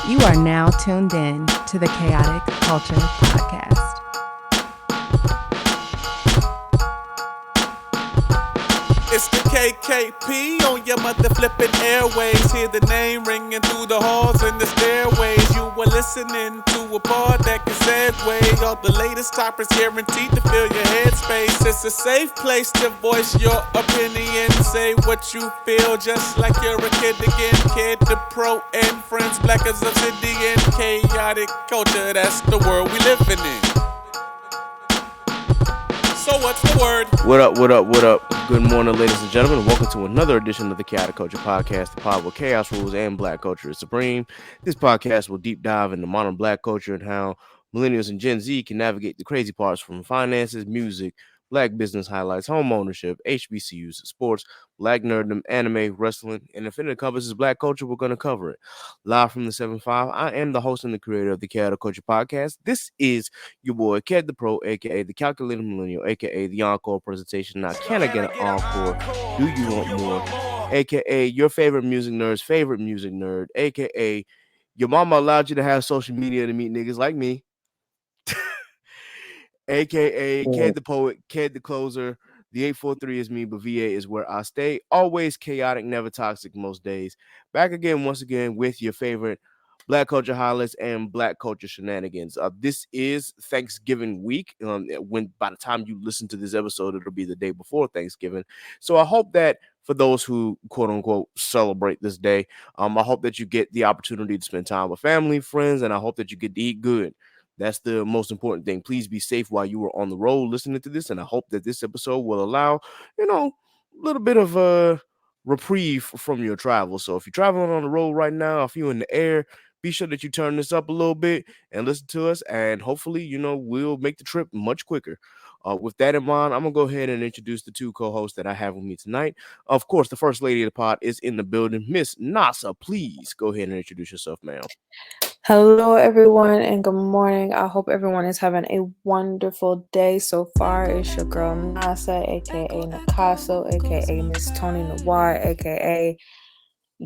You are now tuned in to the Chaotic Culture Podcast. It's the KKP on your mother flipping airways. Hear the name ringing through the halls and the stairways. You were listening to a pod that can segue all the latest topics guaranteed to fill your headspace. It's a safe place to voice your opinion. Say what you feel just like you're a kid again. Kid to pro and friends, black as obsidian. Chaotic culture, that's the world we living in. So what's the word? What up, what up, what up? Good morning, ladies and gentlemen. Welcome to another edition of the Chaotic Culture Podcast, the pod where chaos rules and black culture is supreme. This podcast will deep dive into modern black culture and how millennials and Gen Z can navigate the crazy parts from finances, music, black business highlights, home ownership, HBCUs, sports, black nerddom, anime, wrestling, and if it encompasses black culture, we're going to cover it. Live from the 7-5, I am the host and the creator of the Chaotic Culture Podcast. This is your boy, Ked the Pro, a.k.a. the Calculated Millennial, a.k.a. the Encore presentation. Now, can I get an encore? Do you want more? A.k.a. your favorite music nerd's favorite music nerd, a.k.a. your mama allowed you to have social media to meet niggas like me. AKA Ked the Poet, Ked the Closer. The 843 is me, but VA is where I stay. Always chaotic, never toxic most days. Back again, once again, with your favorite black culture highlights and black culture shenanigans. This is Thanksgiving week. When by the time you listen to this episode, it'll be the day before Thanksgiving. So I hope that for those who quote unquote celebrate this day, I hope that you get the opportunity to spend time with family, friends, and I hope that you get to eat good. That's the most important thing. Please be safe while you are on the road listening to this. And I hope that this episode will allow, a little bit of a reprieve from your travel. So if you're traveling on the road right now, if you're in the air, be sure that you turn this up a little bit and listen to us. And hopefully, we'll make the trip much quicker. With that in mind, I'm going to go ahead and introduce the two co-hosts that I have with me tonight. Of course, the first lady of the pod is in the building. Miss Nasa, please go ahead and introduce yourself, ma'am. Hello, everyone, and good morning. I hope everyone is having a wonderful day so far. It's your girl Nasa, aka Nakaso, aka Miss Tony Noir, aka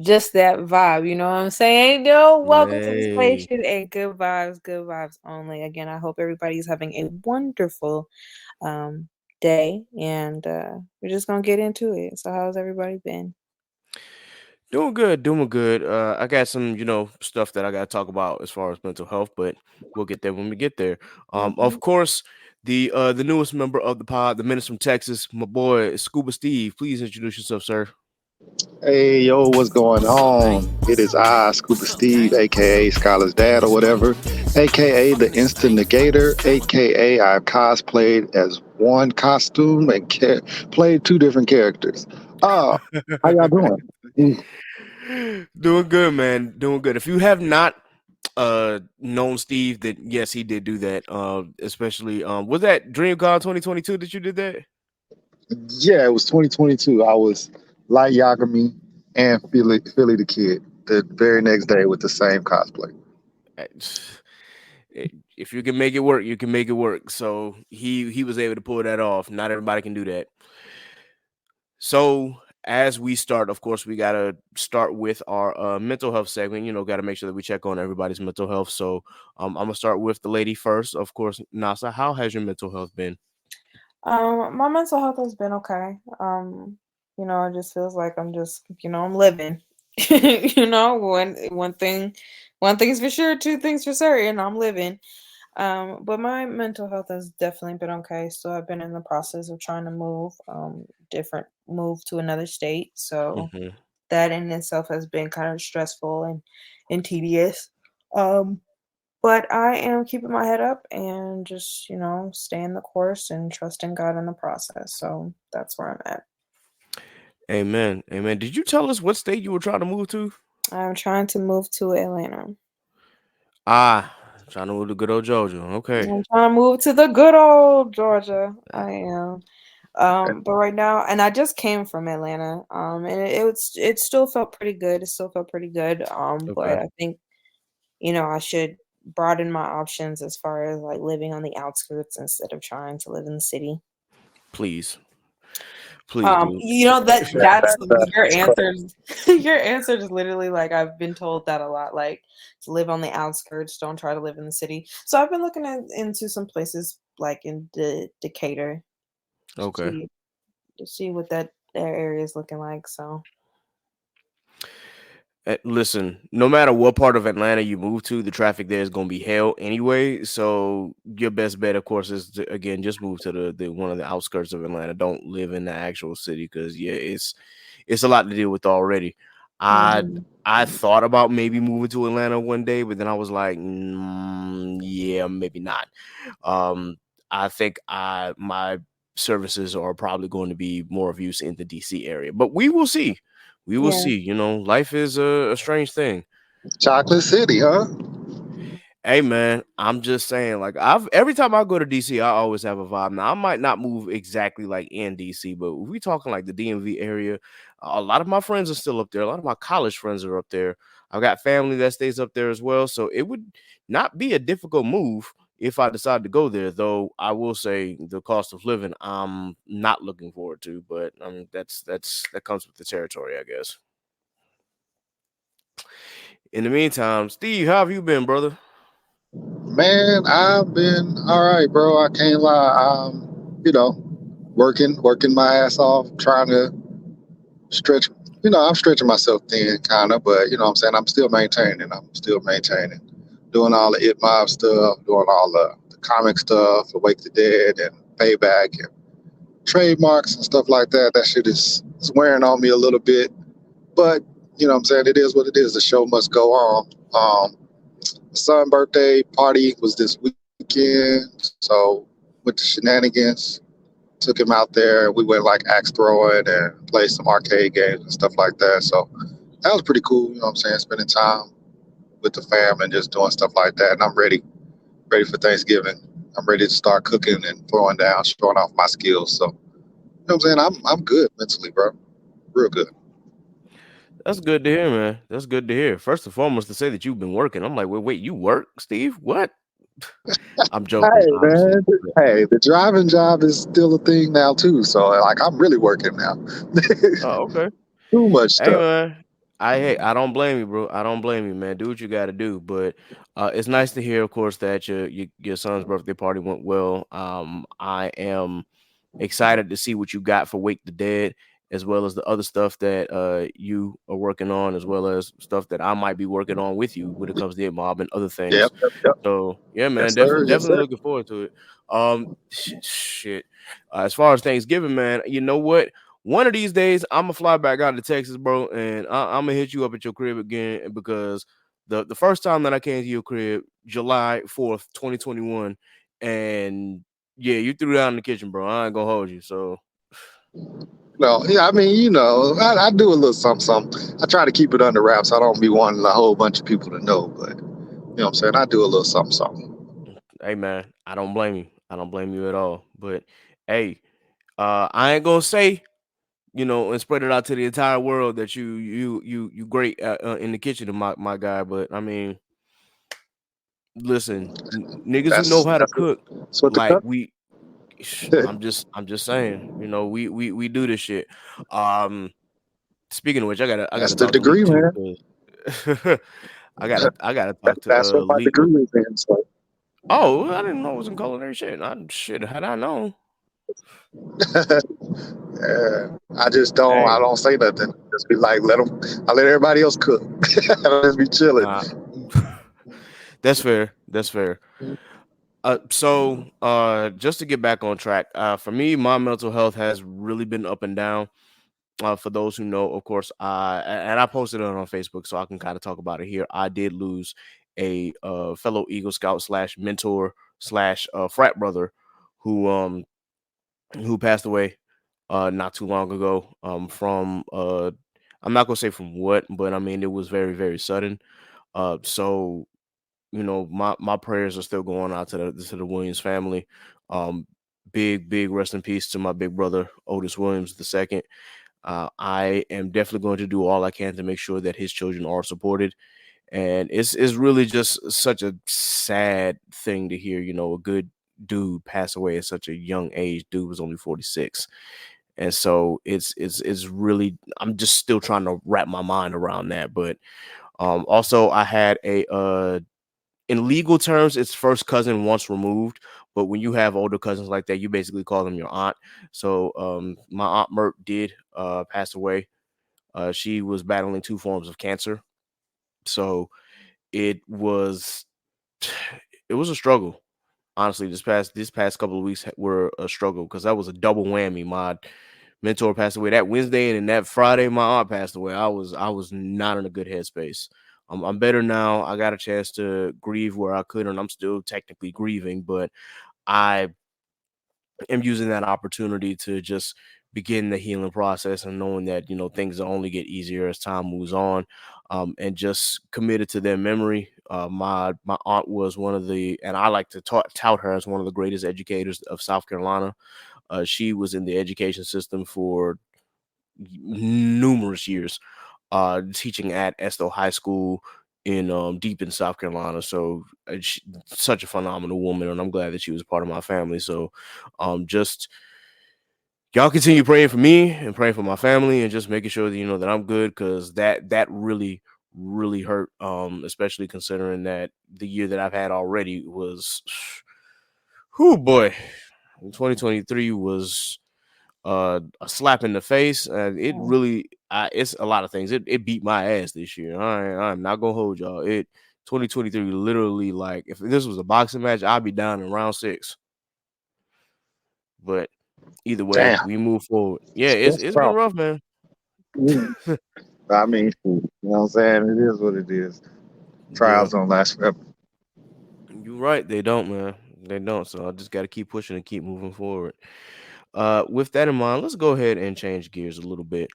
just that vibe. You know what I'm saying? Welcome to the station and good vibes only. Again, I hope everybody's having a wonderful day, and we're just gonna get into it. So, how's everybody been? Doing good. I got some, stuff that I got to talk about as far as mental health, but we'll get there when we get there. Of course, the newest member of the pod, the Menace from Texas, my boy Scuba Steve. Please introduce yourself, sir. Hey, yo, what's going on? It is I, Scuba Steve, aka Skylar's dad or whatever, aka the Instant Negator, aka I cosplayed as one costume and played two different characters. How y'all doing? Doing good, man. Doing good. If you have not known Steve, that yes, he did do that. Especially was that DreamCon 2022 that you did that? Yeah, it was 2022. I was Light Yagami and Philly the Kid the very next day with the same cosplay. If you can make it work, you can make it work. So he was able to pull that off. Not everybody can do that. So as we start, of course, we got to start with our mental health segment. Got to make sure that we check on everybody's mental health. So I'm going to start with the lady first. Of course, Nasa, how has your mental health been? My mental health has been okay. It just feels like I'm just, I'm living. One thing's for sure, two things for certain. I'm living. But my mental health has definitely been okay. So I've been in the process of trying to move to another state. So that in itself has been kind of stressful and tedious. But I am keeping my head up and just, staying the course and trusting God in the process. So that's where I'm at. Amen. Did you tell us what state you were trying to move to? I'm trying to move to Atlanta. Trying to move to good old Georgia. Okay. I'm trying to move to the good old Georgia. I am. But right now, and I just came from Atlanta. And it still felt pretty good. It still felt pretty good. But I think, I should broaden my options as far as like living on the outskirts instead of trying to live in the city. Please Please do. You know that's your That's answer. Your answer is literally like I've been told that a lot. Like to live on the outskirts, don't try to live in the city. So I've been looking into some places like in Decatur to Okay. see what their area is looking like. So Listen, no matter what part of Atlanta you move to, the traffic there is going to be hell anyway. So your best bet, of course, is to, again, just move to the one of the outskirts of Atlanta. Don't live in the actual city because yeah, it's a lot to deal with already. I mhm. I thought about maybe moving to Atlanta one day, but then I was like, yeah, maybe not. Um, I think my services are probably going to be more of use in the DC area, but we will see. We will Yeah, see. You know, life is a strange thing. Chocolate City, huh? Hey man, I'm just saying, like I've every time I go to DC, I always have a vibe. Now I might not move exactly like in DC, but if we talking like the DMV area, a lot of my friends are still up there. A lot of my college friends are up there. I've got family that stays up there as well. So it would not be a difficult move if I decide to go there, though I will say the cost of living I'm not looking forward to, but that comes with the territory, I guess. In the meantime, Steve, how have you been, brother? Man, I've been all right, bro. I can't lie. You know, working my ass off, trying to stretch. I'm stretching myself thin, kind of, but you know what I'm saying? I'm still maintaining. Doing all the It Mob stuff, doing all the comic stuff, Awake the Dead and Payback and trademarks and stuff like that. That shit is wearing on me a little bit. But, you know what I'm saying? It is what it is. The show must go on. Son birthday party was this weekend. So with the shenanigans, took him out there. We went like axe throwing and played some arcade games and stuff like that. So that was pretty cool, you know what I'm saying? Spending time with the fam and just doing stuff like that. And I'm ready for Thanksgiving. I'm ready to start cooking and throwing down, showing off my skills. So, you know what I'm saying? I'm good mentally, bro. Real good. That's good to hear, man. That's good to hear. First and foremost, to say that you've been working, I'm like, wait, you work, Steve? What? I'm joking, Hey obviously. man, hey, the driving job is still a thing now too. So like, I'm really working now. Oh, okay. Too much Hey, stuff. man. I don't blame you, bro. I don't blame you, man. Do what you got to do. But it's nice to hear, of course, that your son's birthday party went well. I am excited to see what you got for Wake the Dead, as well as the other stuff that you are working on, as well as stuff that I might be working on with you when it comes to It Mob and other things. Yep, yep, yep. So yeah, man, Yes, sir. Yes, definitely sir. looking forward to it. Shit. As far as Thanksgiving, man, you know what? One of these days, I'm gonna fly back out to Texas, bro, and I'm gonna hit you up at your crib again because the first time that I came to your crib, July 4th, 2021, and yeah, you threw down in the kitchen, bro. I ain't gonna hold you. So No, yeah, I mean, I do a little something, something. I try to keep it under wraps. I don't be wanting a whole bunch of people to know, but you know what I'm saying? I do a little something, something. hey, man, I don't blame you. I don't blame you at all. But hey, I ain't gonna say and spread it out to the entire world that you great in the kitchen, my guy. But I mean, listen, niggas who know That's how to that's cook, that's what the like cut. I'm just saying, we do this shit. Um, speaking of which, I gotta That's the talk to Leak degree, too, man. because I gotta talk to That's what my Leak. degree is in. So Oh, I didn't know it was in culinary shit. Shit, had I known. yeah, I just don't. I Hey, don't say nothing. Just be like, let them. I let everybody else cook. I just be chilling. nah, that's fair. That's fair. Just to get back on track, for me, my mental health has really been up and down. For those who know, of course, and I posted it on Facebook, so I can kind of talk about it here. I did lose a fellow Eagle Scout slash mentor slash frat brother who passed away not too long ago from I'm not gonna say from what, but I mean it was very very sudden. So my prayers are still going out to the Williams family. Um, big rest in peace to my big brother Otis Williams II. I am definitely going to do all I can to make sure that his children are supported. And it's really just such a sad thing to hear. A good dude pass away at such a young age. Dude was only 46, And so it's really, I'm just still trying to wrap my mind around that. But also I had a in legal terms, it's first cousin once removed. But when you have older cousins like that, you basically call them your aunt. So my aunt Mert did pass away. She was battling 2 forms of cancer. So it was it was a struggle. Honestly, this past couple of weeks were a struggle because that was a double whammy. My mentor passed away that Wednesday, and then that Friday, my aunt passed away. I was not in a good headspace. I'm better now. I got a chance to grieve where I could, and I'm still technically grieving, but I am using that opportunity to just begin the healing process and knowing that things will only get easier as time moves on, and just committed to their memory. My aunt was one of the, and I like to tout her as one of the greatest educators of South Carolina. She was in the education system for numerous years, teaching at Esto High School in deep in South Carolina. So such a phenomenal woman, and I'm glad that she was part of my family. So just y'all continue praying for me and praying for my family, and just making sure that that I'm good, because that really hurt, especially considering that the year that I've had already was whoo boy, 2023 was a slap in the face. It really, it's a lot of things. It beat my ass this year. I'm not gonna hold y'all. 2023 literally, like, if this was a boxing match, I'd be down in round 6. But either way, Damn. we move forward. Yeah, Stress it's been out. rough, man. I mean, you know what I'm saying? It is what it is. Yeah, Trials don't last forever. you're right. They don't, man. They don't. So I just got to keep pushing and keep moving forward. With that in mind, let's go ahead and change gears a little bit.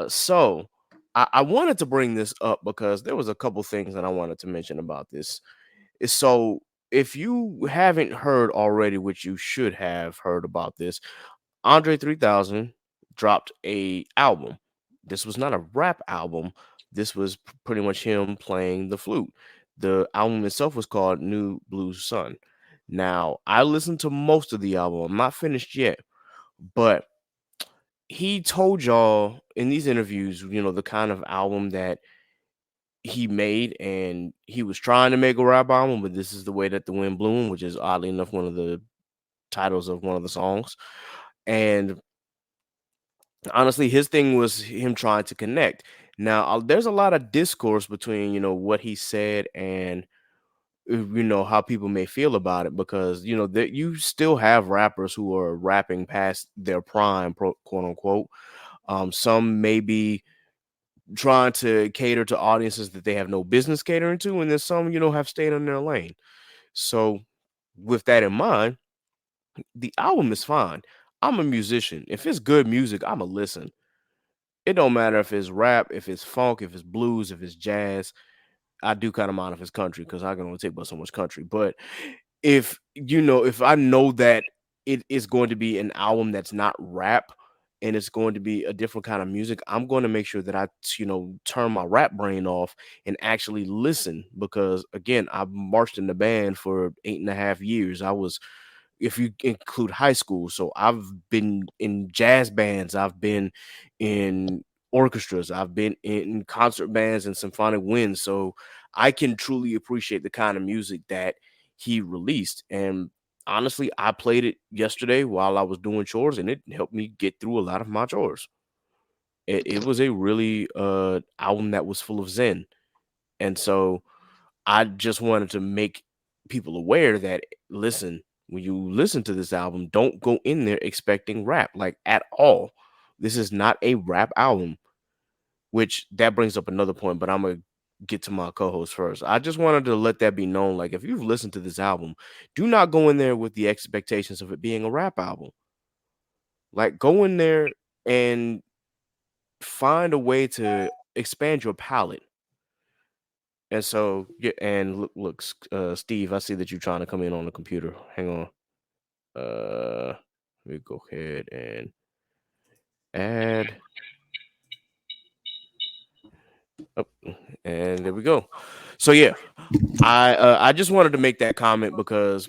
So I wanted to bring this up because there was a couple things that I wanted to mention about this. So if you haven't heard already, which you should have heard about this, Andre 3000 dropped a album. This was not a rap album. This was pretty much him playing the flute. The album itself was called New Blue Sun. Now, I listened to most of the album. I'm not finished yet, but he told y'all in these interviews, the kind of album that he made, and he was trying to make a rap album, but this is the way that the wind blew him, which is oddly enough one of the titles of one of the songs. And honestly, his thing was him trying to connect. Now, there's a lot of discourse between what he said and how people may feel about it, because that you still have rappers who are rapping past their prime, quote unquote. Some may be trying to cater to audiences that they have no business catering to, and then some have stayed in their lane. So with that in mind, the album is fine. I'm a musician. If it's good music, I'ma listen. It don't matter if it's rap, if it's funk, if it's blues, if it's jazz. I do kind of mind if it's country, because I can only take but so much country. But if I know that it is going to be an album that's not rap, and it's going to be a different kind of music, I'm going to make sure that I turn my rap brain off and actually listen, because again, I've marched in the band for 8.5 years. I was, if you include high school. So I've been in jazz bands, I've been in orchestras, I've been in concert bands and symphonic winds. So I can truly appreciate the kind of music that he released. And honestly, I played it yesterday while I was doing chores, and it helped me get through a lot of my chores. It was a really album that was full of zen. And so I just wanted to make people aware that, listen, when you listen to this album, don't go in there expecting rap, like, at all. This is not a rap album, which that brings up another point, but I'm going to get to my co-host first. I just wanted to let that be known. Like, if you've listened to this album, do not go in there with the expectations of it being a rap album. Like, go in there and find a way to expand your palette. And so, yeah, and look, Steve, I see that you're trying to come in on the computer. Hang on. Let me go ahead and add. Oh, and there we go. So yeah, I just wanted to make that comment because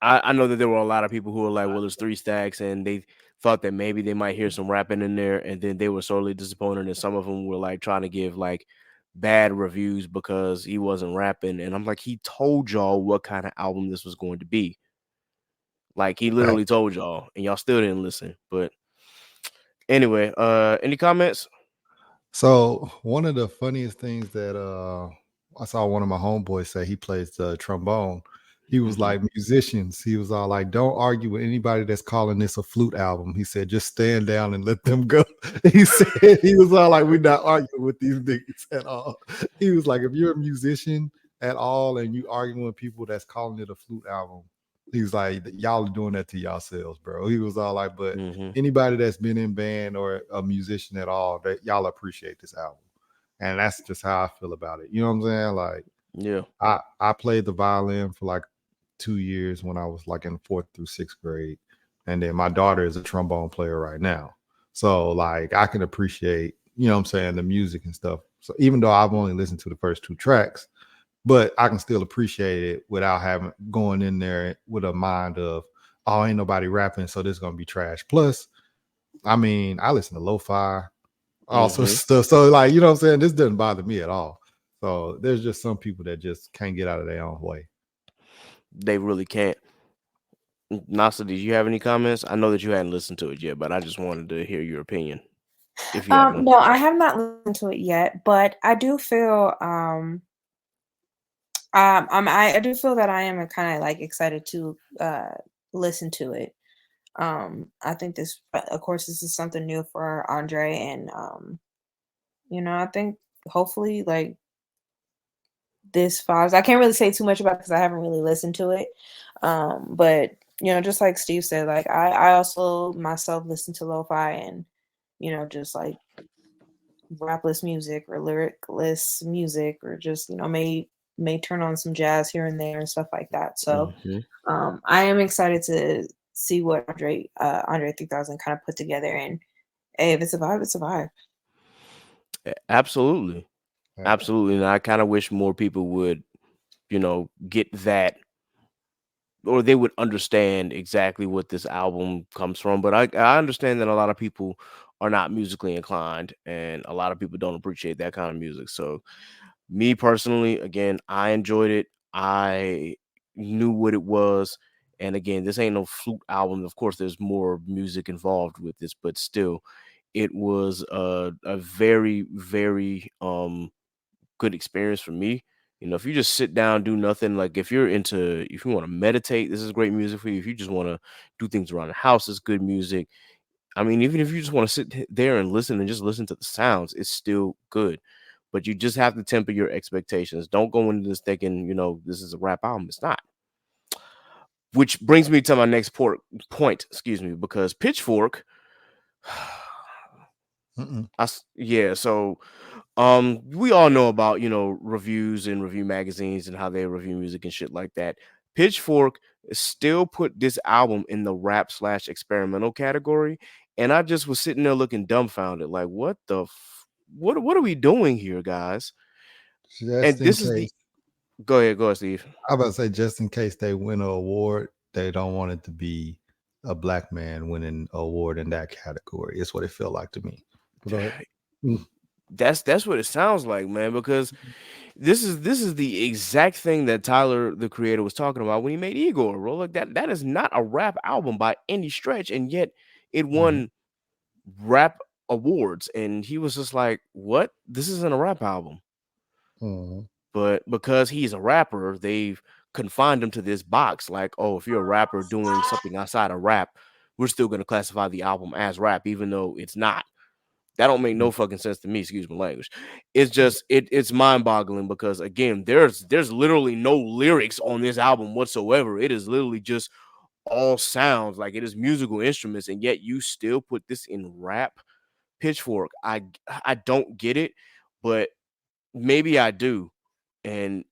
I know that there were a lot of people who were like, well, there's 3 stacks, and thought that maybe they might hear some rapping in there, and then they were sorely disappointed, and some of them were like trying to give like bad reviews because he wasn't rapping. And I'm like, he told y'all what kind of album this was going to be. Like, he literally told y'all, and y'all still didn't listen. But anyway, any comments? So one of the funniest things that I saw one of my homeboys say, he plays the trombone. He was like, musicians, he was all like, don't argue with anybody that's calling this a flute album. He said, just stand down and let them go. He said, he was all like, we're not arguing with these niggas at all. He was like, if you're a musician at all and you arguing with people that's calling it a flute album, he was like, y'all are doing that to yourselves, bro. He was all like, but anybody that's been in band or a musician at all, that y'all appreciate this album. And that's just how I feel about it. You know what I'm saying? Like, yeah, I played the violin for like 2 years when I was like in 4th through 6th grade. And then my daughter is a trombone player right now. So like I can appreciate, you know what I'm saying, the music and stuff. So even though I've only listened to the first 2 tracks, but I can still appreciate it without having going in there with a mind of, oh, ain't nobody rapping, so this is gonna be trash. Plus, I mean, I listen to lo-fi, all sorts of stuff. So, like, you know what I'm saying? This doesn't bother me at all. So there's just some people that just can't get out of their own way. They really can't. Nasa, did you have any comments? I know that you hadn't listened to it yet, but I just wanted to hear your opinion. If you have one. No, I have not listened to it yet, but I do feel I do feel that I am kind of like excited to listen to it. I think this, of course, this is something new for Andre, and you know, I think hopefully like this vibes. I can't really say too much about it because I haven't really listened to it. But you know, just like Steve said, like I also myself listen to lo-fi and, you know, just like rapless music or lyricless music, or just, you know, may turn on some jazz here and there and stuff like that. So I am excited to see what Andre 3000 kind of put together, and hey, if it's a vibe, it's a vibe. Absolutely. Absolutely. And I kind of wish more people would, you know, get that, or they would understand exactly what this album comes from. But I understand that a lot of people are not musically inclined, and a lot of people don't appreciate that kind of music. So me personally, again, I enjoyed it. I knew what it was. And again, this ain't no flute album. Of course, there's more music involved with this, but still, it was a very, very good experience for me. You know, if you just sit down, do nothing, like if you want to meditate, this is great music for you. If you just want to do things around the house, it's good music. I mean, even if you just want to sit there and just listen to the sounds, it's still good. But you just have to temper your expectations. Don't go into this thinking, you know, this is a rap album. It's not. Which brings me to my next point, because Pitchfork, so we all know about, you know, reviews and review magazines and how they review music and shit like that. Pitchfork still put this album in the rap/experimental category, and I just was sitting there looking dumbfounded, like, what what are we doing here, guys? Just in case. Go ahead, Steve. I was about to say, just in case they win an award, they don't want it to be a black man winning an award in that category. It's what it felt like to me. Go ahead. That's what it sounds like, man, because this is the exact thing that Tyler, the creator, was talking about when he made Igor, bro. Like that is not a rap album by any stretch, and yet it won rap awards, and he was just like, what? This isn't a rap album. But because he's a rapper, they've confined him to this box, like, oh, if you're a rapper doing something outside of rap, we're still going to classify the album as rap, even though it's not. That don't make no fucking sense to me. Excuse my language. It's just it's mind-boggling, because again, there's literally no lyrics on this album whatsoever. It is literally just all sounds, like it is musical instruments, and yet you still put this in rap. Pitchfork, I don't get it, but maybe I do. And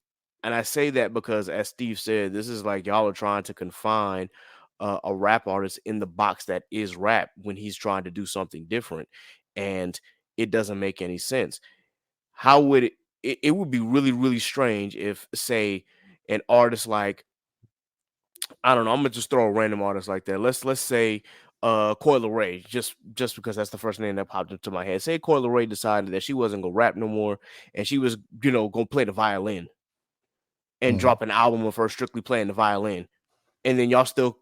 I say that because, as Steve said, this is like y'all are trying to confine a rap artist in the box that is rap when he's trying to do something different, and it doesn't make any sense. How would it would be really, really strange if, say, an artist like, I don't know, I'm gonna just throw a random artist like that. Let's say Coil Ray, just because that's the first name that popped into my head. Say Coil Ray decided that she wasn't gonna rap no more, and she was, gonna play the violin and drop an album of her strictly playing the violin, and then y'all still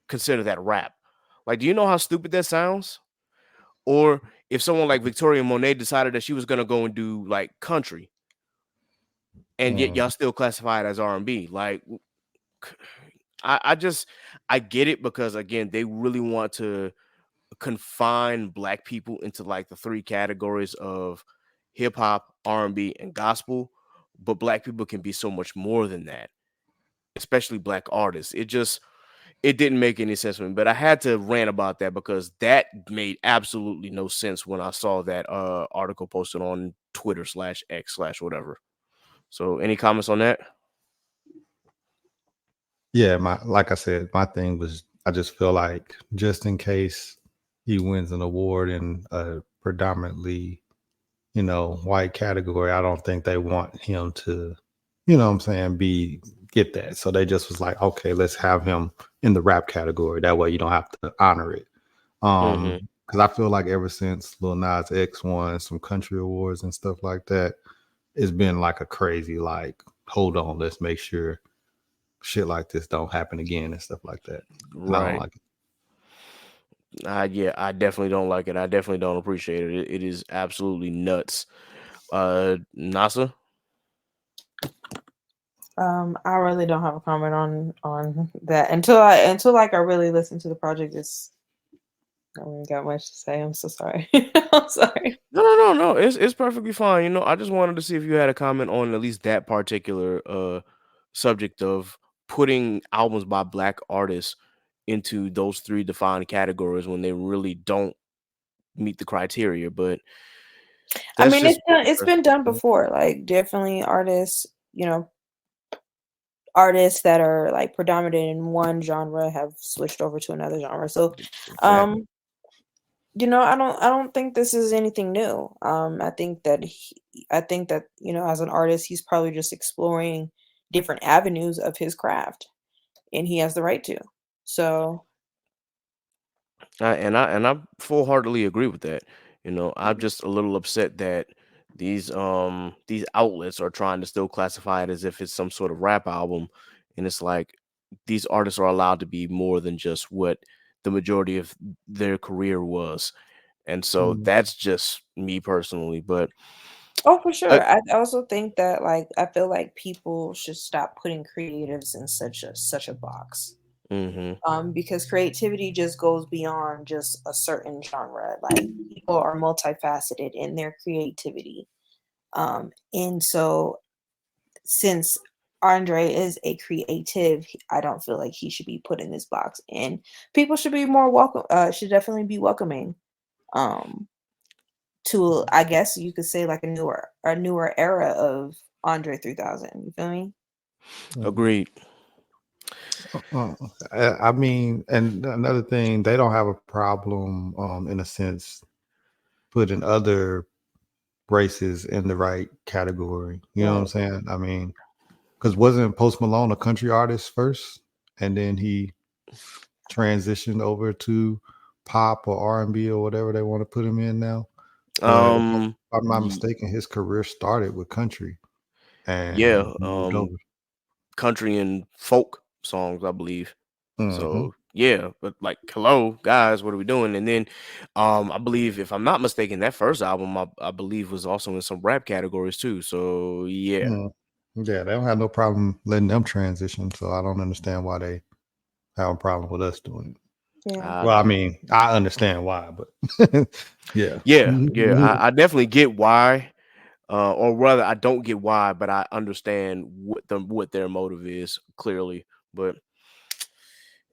consider that rap. Like, do you know how stupid that sounds? Or if someone like Victoria Monet decided that she was gonna go and do like country, and yet y'all still classify it as R&B. Like, I get it, because again, they really want to confine black people into like the three categories of hip hop, R&B, and gospel. But black people can be so much more than that, especially black artists. It didn't make any sense to me, but I had to rant about that because that made absolutely no sense when I saw that article posted on Twitter/X/whatever. So any comments on that? Yeah, like I said, my thing was, I just feel like just in case he wins an award in a predominantly, white category, I don't think they want him to, what I'm saying, get that. So they just was like, okay, let's have him in the rap category. That way you don't have to honor it. Because I feel like ever since Lil Nas X won some country awards and stuff like that, it's been like a crazy, like, hold on, let's make sure shit like this don't happen again and stuff like that. And I don't like it. Yeah, I definitely don't like it. I definitely don't appreciate it. It is absolutely nuts. NASA? I really don't have a comment on that until I really listen to the project. I don't really got much to say. I'm so sorry. I'm sorry. No. It's perfectly fine. I just wanted to see if you had a comment on at least that particular subject of putting albums by black artists into those three defined categories when they really don't meet the criteria. But I mean, it's been done before. Like, definitely artists that are like predominant in one genre have switched over to another genre. So, I don't think this is anything new. I think that as an artist, he's probably just exploring different avenues of his craft, and he has the right to. So, I full-heartedly agree with that. I'm just a little upset that these outlets are trying to still classify it as if it's some sort of rap album, and it's like these artists are allowed to be more than just what the majority of their career was. And so that's just me personally. But oh, for sure. I also think that, like, I feel like people should stop putting creatives in such a box. Because creativity just goes beyond just a certain genre. Like, people are multifaceted in their creativity. And so, since Andre is a creative, I don't feel like he should be put in this box, and people should be more welcome. Should definitely be welcoming to, I guess you could say, like a newer era of Andre 3000. You feel me? Agreed. I mean, and another thing, they don't have a problem, in a sense, putting other races in the right category. You know what I'm saying? I mean, because wasn't Post Malone a country artist first, and then he transitioned over to pop or R&B or whatever they want to put him in now? But if I'm not mistaken, his career started with country. And country and folk songs, I believe. So yeah, but like, hello guys, what are we doing? And then I believe, if I'm not mistaken, that first album I believe was also in some rap categories too. So yeah. Yeah, they don't have no problem letting them transition. So I don't understand why they have a problem with us doing it. Yeah. Well, I mean, I understand why, but yeah. I definitely get why. Or rather, I don't get why, but I understand what their motive is clearly. But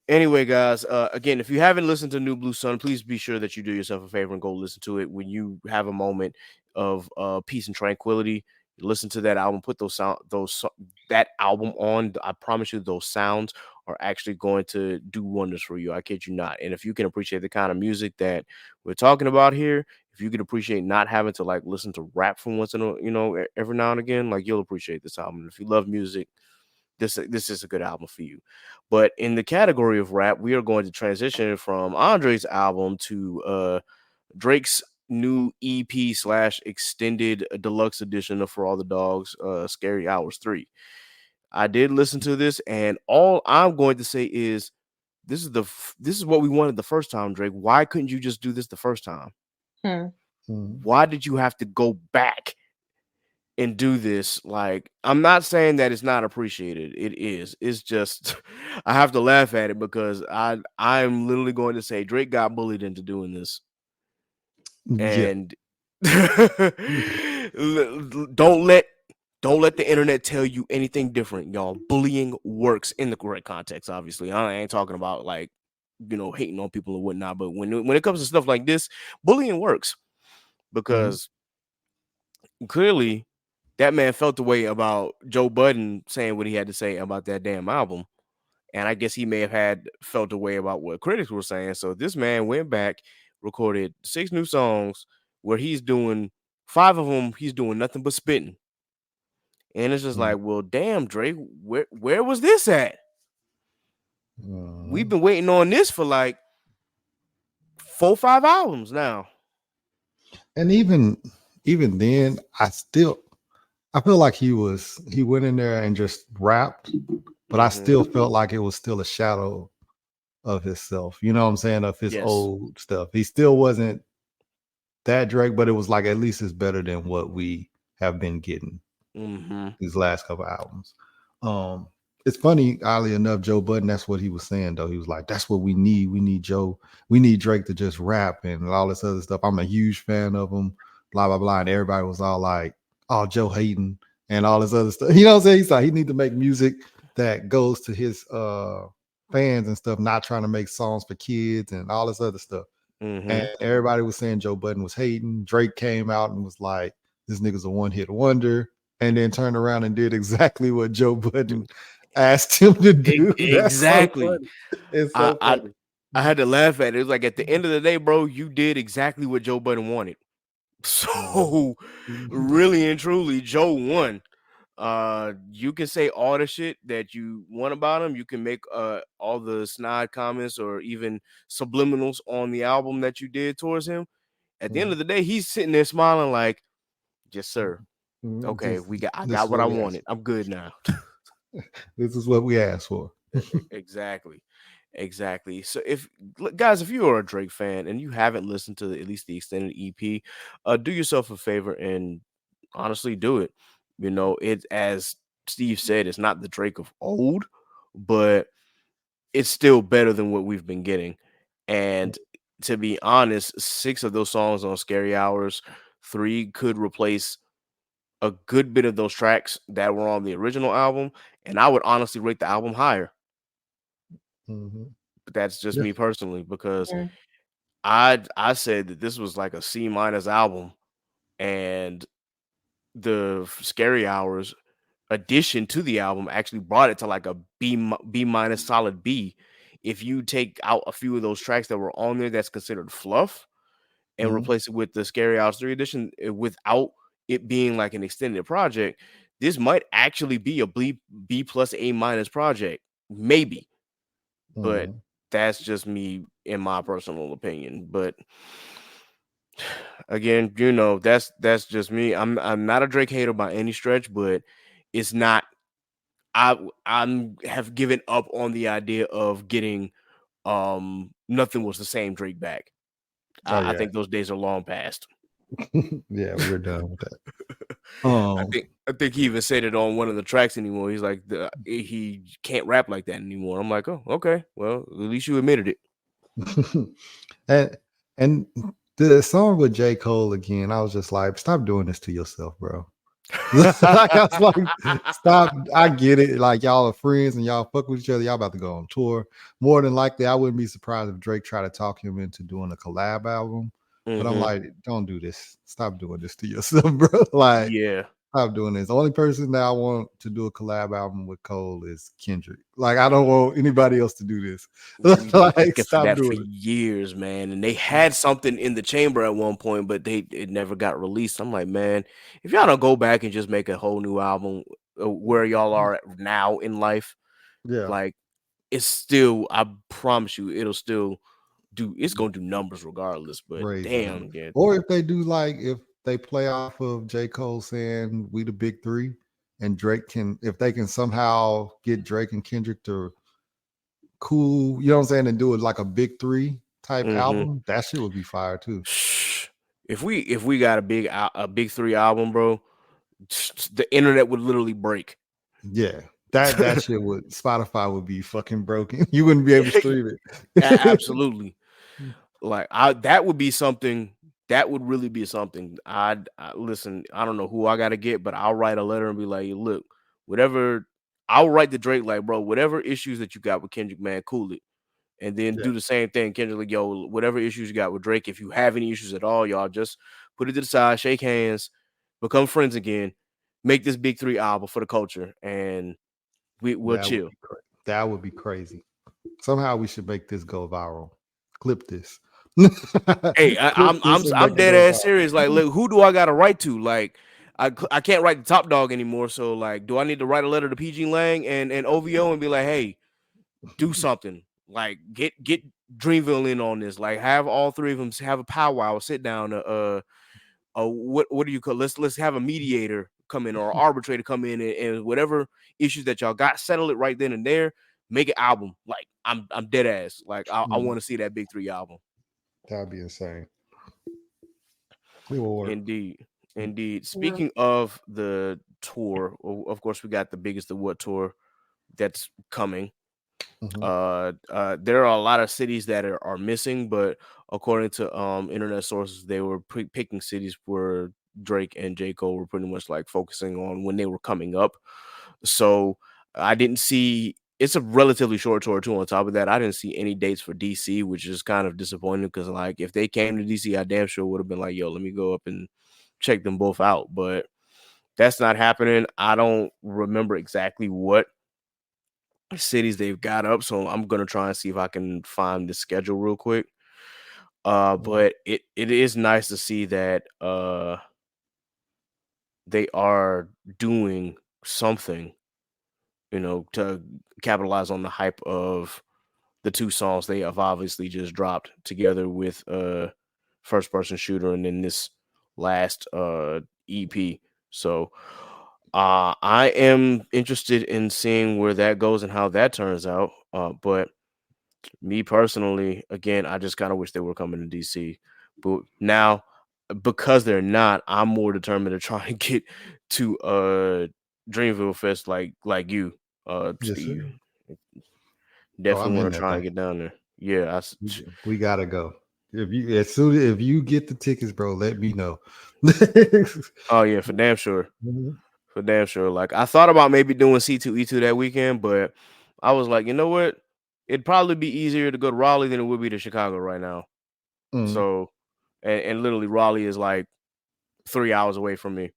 anyway, guys, again, if you haven't listened to New Blue Sun, please be sure that you do yourself a favor and go listen to it when you have a moment of peace and tranquility. Listen to that album, put that album on. I promise you, those sounds are actually going to do wonders for you. I kid you not. And if you can appreciate the kind of music that we're talking about here, if you can appreciate not having to like listen to rap from once in a, every now and again, like, you'll appreciate this album. If you love music, this is a good album for you. But in the category of rap, we are going to transition from Andre's album to Drake's new EP slash extended deluxe edition of For All the Dogs, Scary Hours 3. I did listen to this, and all I'm going to say is this is what we wanted the first time, Drake. Why couldn't you just do this the first time? Why did you have to go back and do this? Like, I'm not saying that it's not appreciated. It is. It's just I have to laugh at it because I'm literally going to say Drake got bullied into doing this. Yeah. And don't let the internet tell you anything different, y'all. Bullying works in the correct context, obviously. I ain't talking about like, hating on people and whatnot, but when it comes to stuff like this, bullying works because clearly that man felt the way about Joe Budden saying what he had to say about that damn album. And I guess he may have felt the way about what critics were saying. So this man went back, recorded 6 new songs where he's doing 5 of them. He's doing nothing but spitting. And it's just like, well, damn, Drake, where was this at? We've been waiting on this for like 4, 5 albums now. And even then, I feel like he went in there and just rapped, but I still felt like it was still a shadow of himself. You know what I'm saying? Of his old stuff. He still wasn't that Drake, but it was like at least it's better than what we have been getting these last couple albums. It's funny, oddly enough, Joe Budden, that's what he was saying though. He was like, that's what we need. We need Drake to just rap and all this other stuff. I'm a huge fan of him, blah, blah, blah. And everybody was all like, oh, Joe hating and all this other stuff. You know what I'm saying? He's like, he need to make music that goes to his fans and stuff, not trying to make songs for kids and all this other stuff. And everybody was saying Joe Budden was hating. Drake came out and was like, this nigga's a one-hit wonder, and then turned around and did exactly what Joe Budden asked him to do. Exactly. So it's so funny. I had to laugh at it. It was like, at the end of the day, bro, you did exactly what Joe Budden wanted. So really and truly, Joe won. You can say all the shit that you want about him. You can make all the snide comments or even subliminals on the album that you did towards him. At the end of the day, he's sitting there smiling like, yes, sir. Okay, I got what I wanted. I'm good now. This is what we asked for. Exactly. So if you are a Drake fan and you haven't listened to at least the extended EP, do yourself a favor and honestly do it. It, as Steve said, it's not the Drake of old, but it's still better than what we've been getting. And to be honest, 6 of those songs on Scary Hours 3 could replace a good bit of those tracks that were on the original album, and I would honestly rate the album higher. But that's just me personally, because I said that this was like a C- album, and the Scary Hours addition to the album actually brought it to like a B- solid B. If you take out a few of those tracks that were on there that's considered fluff and replace it with the Scary Hours 3 edition without it being like an extended project, this might actually be a B plus A- project, maybe. But that's just me in my personal opinion. But again, that's just me. I'm not a Drake hater by any stretch, but it's not. I have given up on the idea of getting Nothing Was the Same Drake back. I think those days are long past. Yeah, we're done with that. I think he even said it on one of the tracks anymore. He's like, he can't rap like that anymore. I'm like, oh, okay. Well, at least you admitted it. and the song with J. Cole again, I was just like, stop doing this to yourself, bro. Like, I was like, stop. I get it. Like, y'all are friends and y'all fuck with each other. Y'all about to go on tour. More than likely, I wouldn't be surprised if Drake tried to talk him into doing a collab album. But I'm like, don't do this. Stop doing this to yourself, bro. Like, stop doing this. The only person that I want to do a collab album with Cole is Kendrick. Like, I don't want anybody else to do this. Like, stop that doing for it. years, man. And they had something in the chamber at one point, but it never got released. I'm like, man, if y'all don't go back and just make a whole new album where y'all are at now in life, Yeah. like it's still, I promise you, it'll still it's gonna do numbers regardless. But Raise the number. damn, yeah. Or if they do, like, if they play off of J. Cole saying we the big three, and Drake can, if they can somehow get Drake and Kendrick to cool, you know what I'm saying, and do it like a big three type album, that shit would be fire too. If we got a big three album, bro, the internet would literally break. Yeah. That shit would, Spotify would be fucking broken. You wouldn't be able to stream it. Absolutely. Like that would be something. That would really be something. I listen. I don't know who I gotta get, but I'll write a letter and be like, look, whatever. I'll write to Drake like, bro, whatever issues that you got with Kendrick, man, cool it, and then do the same thing. Kendrick, like, yo, whatever issues you got with Drake, if you have any issues at all, y'all just put it to the side, shake hands, become friends again, make this big three album for the culture, and we'll chill. That would be crazy. Somehow we should make this go viral. Clip this. Hey, I'm dead ass serious. Like, look, who do I got to write to? Like, I can't write the Top Dog anymore. So, like, do I need to write a letter to PG Lang and OVO and be like, hey, do something? Like, get Dreamville in on this. Like, have all three of them have a powwow, sit down. What do you call? Let's have a mediator come in or an arbitrator come in and whatever issues that y'all got, settle it right then and there. Make an album. Like, I'm dead ass. Like, I want to see that big three album. That'd be insane. It will work. Indeed. Speaking of the tour, of course, we got the Biggest of What tour that's coming. There are a lot of cities that are missing, but according to internet sources, they were picking cities where Drake and J. Cole were pretty much like focusing on when they were coming up. So I didn't see. It's a relatively short tour too. On top of that, I didn't see any dates for DC, which is kind of disappointing because, like, if they came to DC, I damn sure would have been like, yo, let me go up and check them both out. But that's not happening. I don't remember exactly what cities they've got up, so I'm gonna try and see if I can find the schedule real quick. But it is nice to see that they are doing something, you know, to capitalize on the hype of the two songs they have obviously just dropped together with First Person Shooter and then this last EP. So I am interested in seeing where that goes and how that turns out. But me personally, again, I just kind of wish they were coming to DC. But now, because they're not, I'm more determined to try and get to Dreamville Fest like you, Steve. Definitely want to try and get down there. Yeah, we gotta go. If you get the tickets, bro, let me know. Oh yeah, for damn sure. For damn sure. Like, I thought about maybe doing C2E2 that weekend, but I was like, you know what? It'd probably be easier to go to Raleigh than it would be to Chicago right now. So, and literally Raleigh is like 3 hours away from me.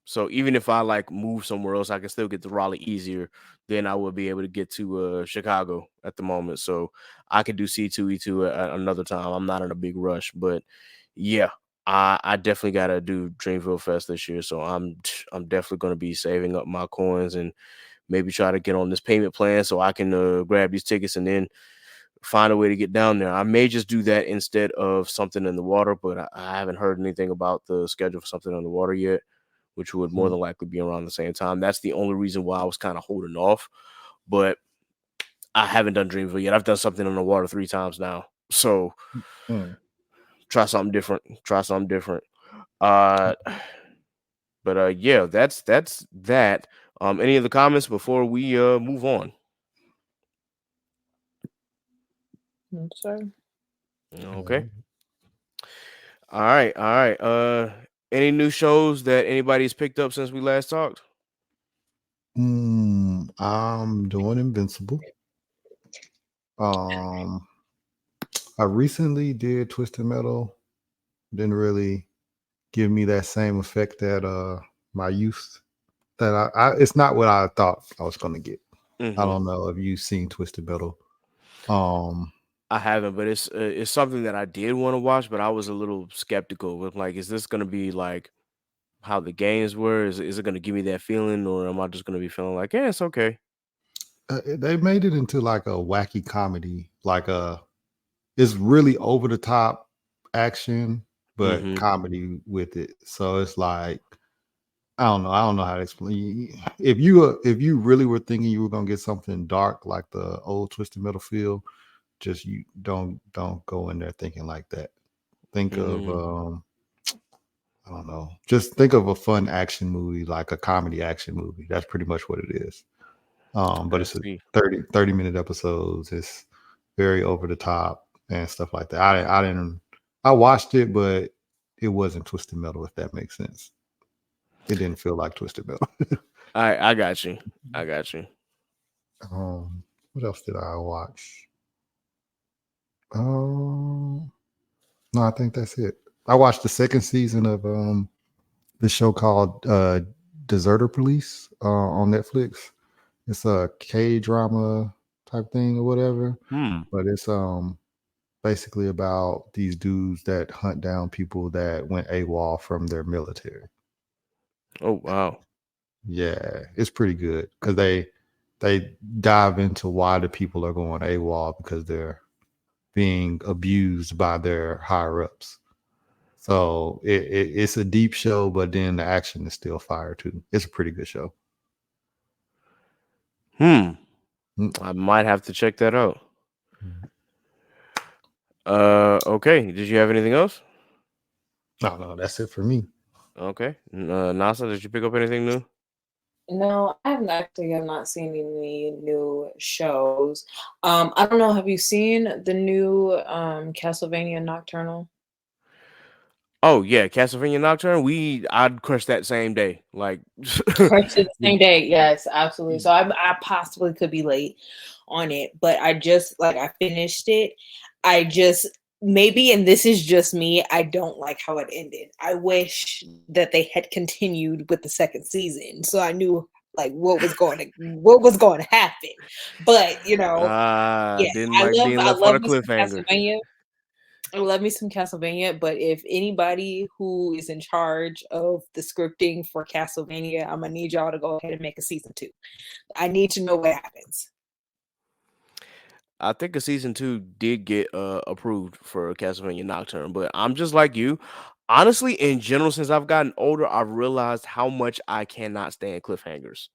So even if I like move somewhere else, I can still get to Raleigh easier than I would be able to get to Chicago at the moment. So I could do C2E2 at another time. I'm not in a big rush, but yeah, I definitely got to do Dreamville Fest this year. So I'm definitely going to be saving up my coins and maybe try to get on this payment plan so I can grab these tickets and then find a way to get down there. I may just do that instead of Something in the Water, but I haven't heard anything about the schedule for Something in the Water yet, which would more than likely be around the same time. That's the only reason why I was kind of holding off. But I haven't done Dreamville yet. I've done Something in the Water 3 times now. So try something different. But yeah, that's that. Any other comments before we move on? Sorry. Okay. All right. Any new shows that anybody's picked up since we last talked? I'm doing Invincible. I recently did Twisted Metal. Didn't really give me that same effect that my youth that I it's not what I thought I was gonna get. I don't know if you've seen Twisted Metal. I haven't, but it's something that I did want to watch, but I was a little skeptical with, like, is this gonna be like how the games were? Is it going to give me that feeling, or am I just going to be feeling like, yeah, it's okay? They made it into like a wacky comedy, it's really over the top action, but Mm-hmm. comedy with it. So it's like I don't know how to explain. If you really were thinking you were gonna get something dark like the old Twisted Metal feel, just you don't go in there thinking like that. Think of Mm-hmm. I don't know. Just think of a fun action movie, like a comedy action movie. That's pretty much what it is. But I it's a see. 30-minute episodes. It's very over the top and stuff like that. I watched it, but it wasn't Twisted Metal, if that makes sense. It didn't feel like Twisted Metal. I got you. I got you. What else did I watch? Um, no, I think that's it. I watched the second season of the show called Deserter Police on Netflix. It's a K drama type thing or whatever, Hmm. but it's basically about these dudes that hunt down people that went AWOL from their military. Oh wow. Yeah, it's pretty good because they dive into why the people are going AWOL because they're being abused by their higher ups. So it's a deep show, but then the action is still fire too. It's a pretty good show. Hmm. Mm. I might have to check that out. Mm. Okay. Did you have anything else? No, that's it for me. Okay. Nasa, did you pick up anything new? No, I haven't actually have not seen any new shows. I don't know. Have you seen the new Castlevania Nocturnal? Oh yeah, Castlevania Nocturne. I'd crush that same day. Like, Crushed it the same day. Yes, absolutely. So I possibly could be late on it, but I just like I finished it. I just maybe, and this is just me, I don't like how it ended. I wish that they had continued with the second season so I knew like what was going to happen. But yeah, didn't like being I left on love a me some cliffhanger. Castlevania. I love me some Castlevania, but if anybody who is in charge of the scripting for Castlevania, I'm gonna need y'all to go ahead and make a season 2. I need to know what happens. I think a season 2 did get approved for Castlevania Nocturne, but I'm just like you. Honestly, in general, since I've gotten older, I've realized how much I cannot stand cliffhangers.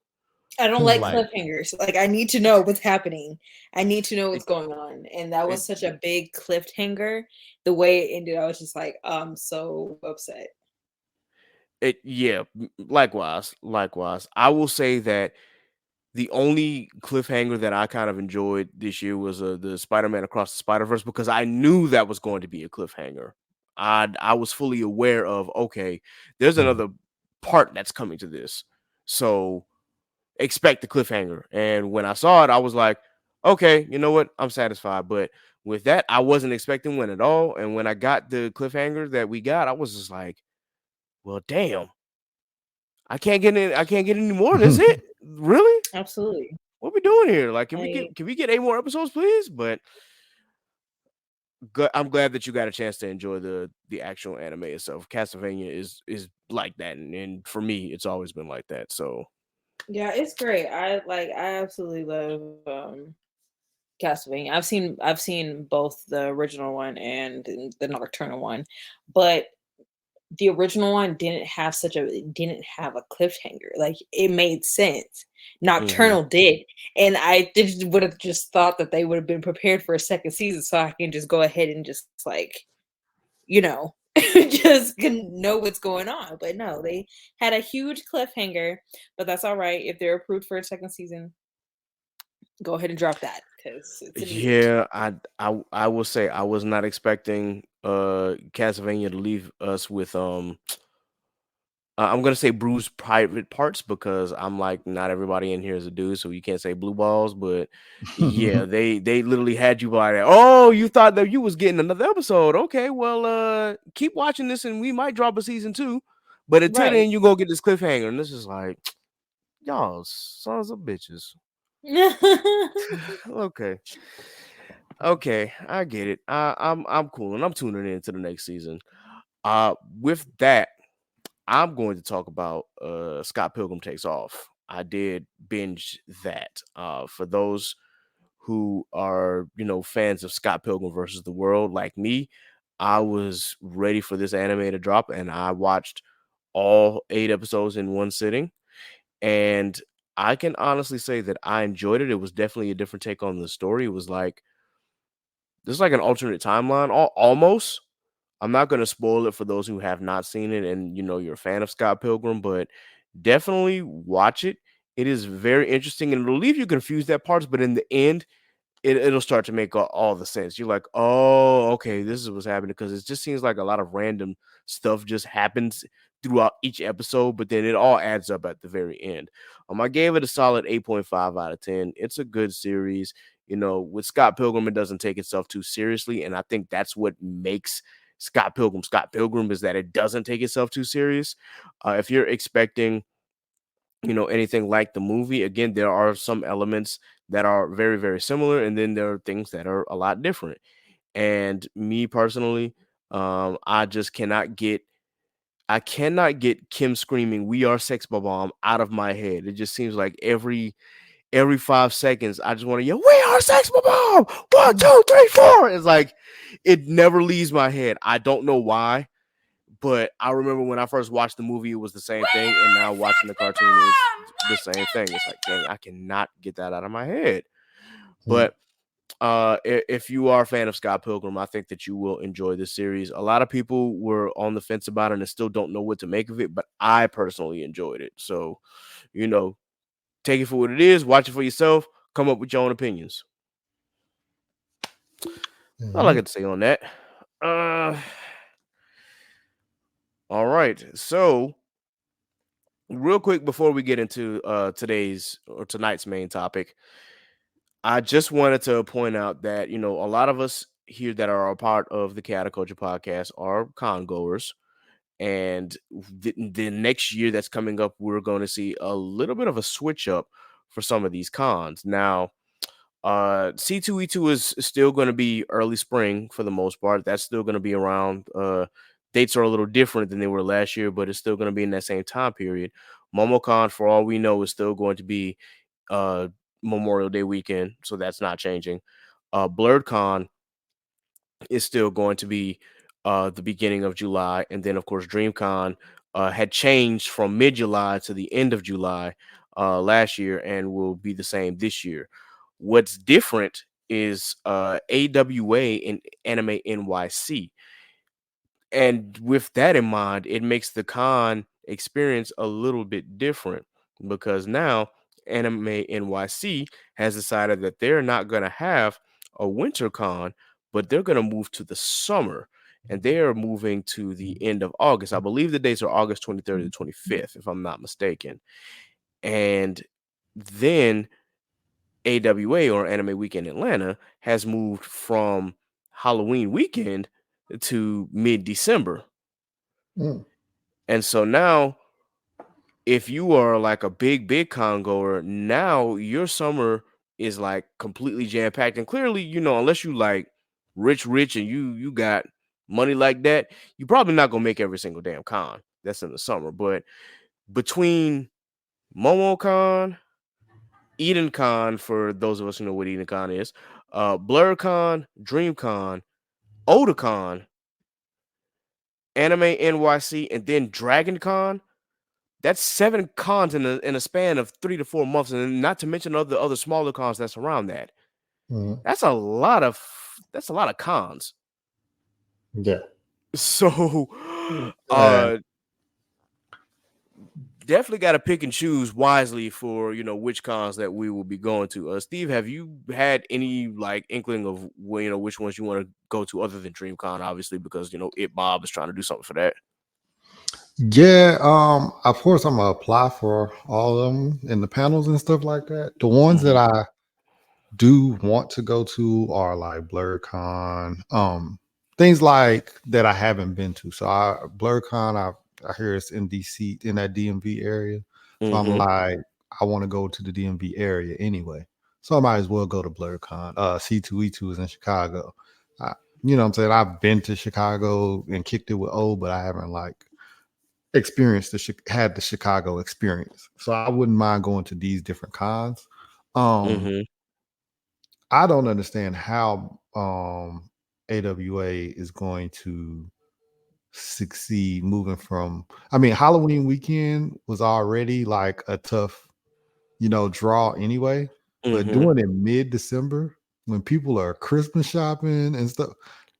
I don't like Like cliffhangers. Like I need to know what's happening. I need to know it, what's going on. And that it, was such a big cliffhanger. The way it ended, I was just like, I'm so upset. yeah, likewise. I will say that the only cliffhanger that I kind of enjoyed this year was the Spider-Man Across the Spider-Verse because I knew that was going to be a cliffhanger. I was fully aware of okay, there's another part that's coming to this, so expect the cliffhanger. And when I saw it, I was like, okay, you know what, I'm satisfied. But with that, I wasn't expecting one at all. And when I got the cliffhanger that we got, I was just like, well, damn, I can't get any more. That's it, really? Absolutely. What we doing here? Like, I can we get 8 more episodes, please? But I'm glad that you got a chance to enjoy the actual anime itself. Castlevania is like that, and for me, it's always been like that. So yeah, it's great. I absolutely love Castlevania. I've seen both the original one and the Nocturnal one, but the original one didn't have a cliffhanger. Like it made sense. mhm. Nocturnal did, and I would have just thought that they would have been prepared for a second season, so I can just go ahead and just like you know just can know what's going on. But no, they had a huge cliffhanger. But that's all right if they're approved for a second season. Go ahead and drop that because it's a needed. Yeah, I will say I was not expecting Castlevania to leave us with I'm gonna say bruised private parts because I'm like not everybody in here is a dude, so you can't say blue balls. But yeah, they literally had you by that. Oh, you thought that you was getting another episode? Okay, well, keep watching this, and we might drop a season 2. But until Right. then, you gonna get this cliffhanger, and this is like y'all sons of bitches. Okay, okay, I get it. I'm cool, and I'm tuning into the next season. With that. I'm going to talk about Scott Pilgrim Takes Off. I did binge that. For those who are, fans of Scott Pilgrim versus the World, like me, I was ready for this anime to drop, and I watched all 8 episodes in one sitting. And I can honestly say that I enjoyed it. It was definitely a different take on the story. It was like there's like an alternate timeline, almost. I'm not going to spoil it for those who have not seen it and you're a fan of Scott Pilgrim, but definitely watch it. It is very interesting and it'll leave you confused at parts, but in the end, it'll start to make all the sense. You're like, oh, okay, this is what's happening, because it just seems like a lot of random stuff just happens throughout each episode, but then it all adds up at the very end. I gave it a solid 8.5 out of 10. It's a good series. With Scott Pilgrim, it doesn't take itself too seriously, and I think that's what makes Scott Pilgrim is that it doesn't take itself too serious. If you're expecting anything like the movie, again, there are some elements that are very, very similar, and then there are things that are a lot different. And me personally, I just cannot get Kim screaming "We are Sex Bomb" out of my head. It just seems like every 5 seconds I just want to yell, "We are Sex Bomb! 1, 2, 3, 4!" It's like it never leaves my head. I don't know why, but I remember when I first watched the movie, it was the same thing, and now watching the cartoon, it's the same thing. It's like, dang, I cannot get that out of my head. But if you are a fan of Scott Pilgrim, I think that you will enjoy this series. A lot of people were on the fence about it and still don't know what to make of it, but I personally enjoyed it. So, take it for what it is, watch it for yourself, come up with your own opinions. That's all I got to say on that. All right. So, real quick before we get into tonight's main topic, I just wanted to point out that, a lot of us here that are a part of the Chaotic Culture podcast are con goers. And the next year that's coming up, we're going to see a little bit of a switch up for some of these cons. Now, C2E2 is still going to be early spring for the most part. That's still going to be around. Dates are a little different than they were last year, but it's still going to be in that same time period. MomoCon, for all we know, is still going to be Memorial Day weekend, so that's not changing. BlurredCon is still going to be the beginning of July, and then of course DreamCon had changed from mid-July to the end of July last year, and will be the same this year. What's different is AWA and AnimeNYC. And with that in mind, it makes the con experience a little bit different, because now AnimeNYC has decided that they're not going to have a winter con, but they're going to move to the summer, and they are moving to the end of August. I believe the dates are August 23rd to 25th, if I'm not mistaken. And then AWA, or Anime Weekend Atlanta, has moved from Halloween weekend to mid-December. And so now, if you are like a big con goer, now your summer is like completely jam-packed. And clearly, unless you like rich and you got money like that, you're probably not gonna make every single damn con that's in the summer. But between MomoCon, EdenCon, for those of us who know what EdenCon is, BlurredCon, DreamCon, Otakon, AnimeNYC, and then DragonCon, that's 7 cons in a span of 3 to 4 months, and not to mention other smaller cons that's around that. That's a lot of cons. Yeah. So definitely got to pick and choose wisely for which cons that we will be going to. Steve, have you had any like inkling of which ones you want to go to other than DreamCon, obviously, because Bob is trying to do something for that? Yeah, of course I'm gonna apply for all of them in the panels and stuff like that. The ones that I do want to go to are like BlurredCon, things like that I haven't been to. So BlurredCon, I hear it's in DC, in that DMV area. So I'm like, I want to go to the DMV area anyway. So I might as well go to BlurredCon. C2E2 is in Chicago. You know what I'm saying? I've been to Chicago and kicked it with O, but I haven't like experienced had the Chicago experience. So I wouldn't mind going to these different cons. Mm-hmm. I don't understand how AWA is going to succeed moving from, I mean, Halloween weekend was already like a tough, draw anyway, but Mm-hmm. doing it mid-December when people are Christmas shopping and stuff,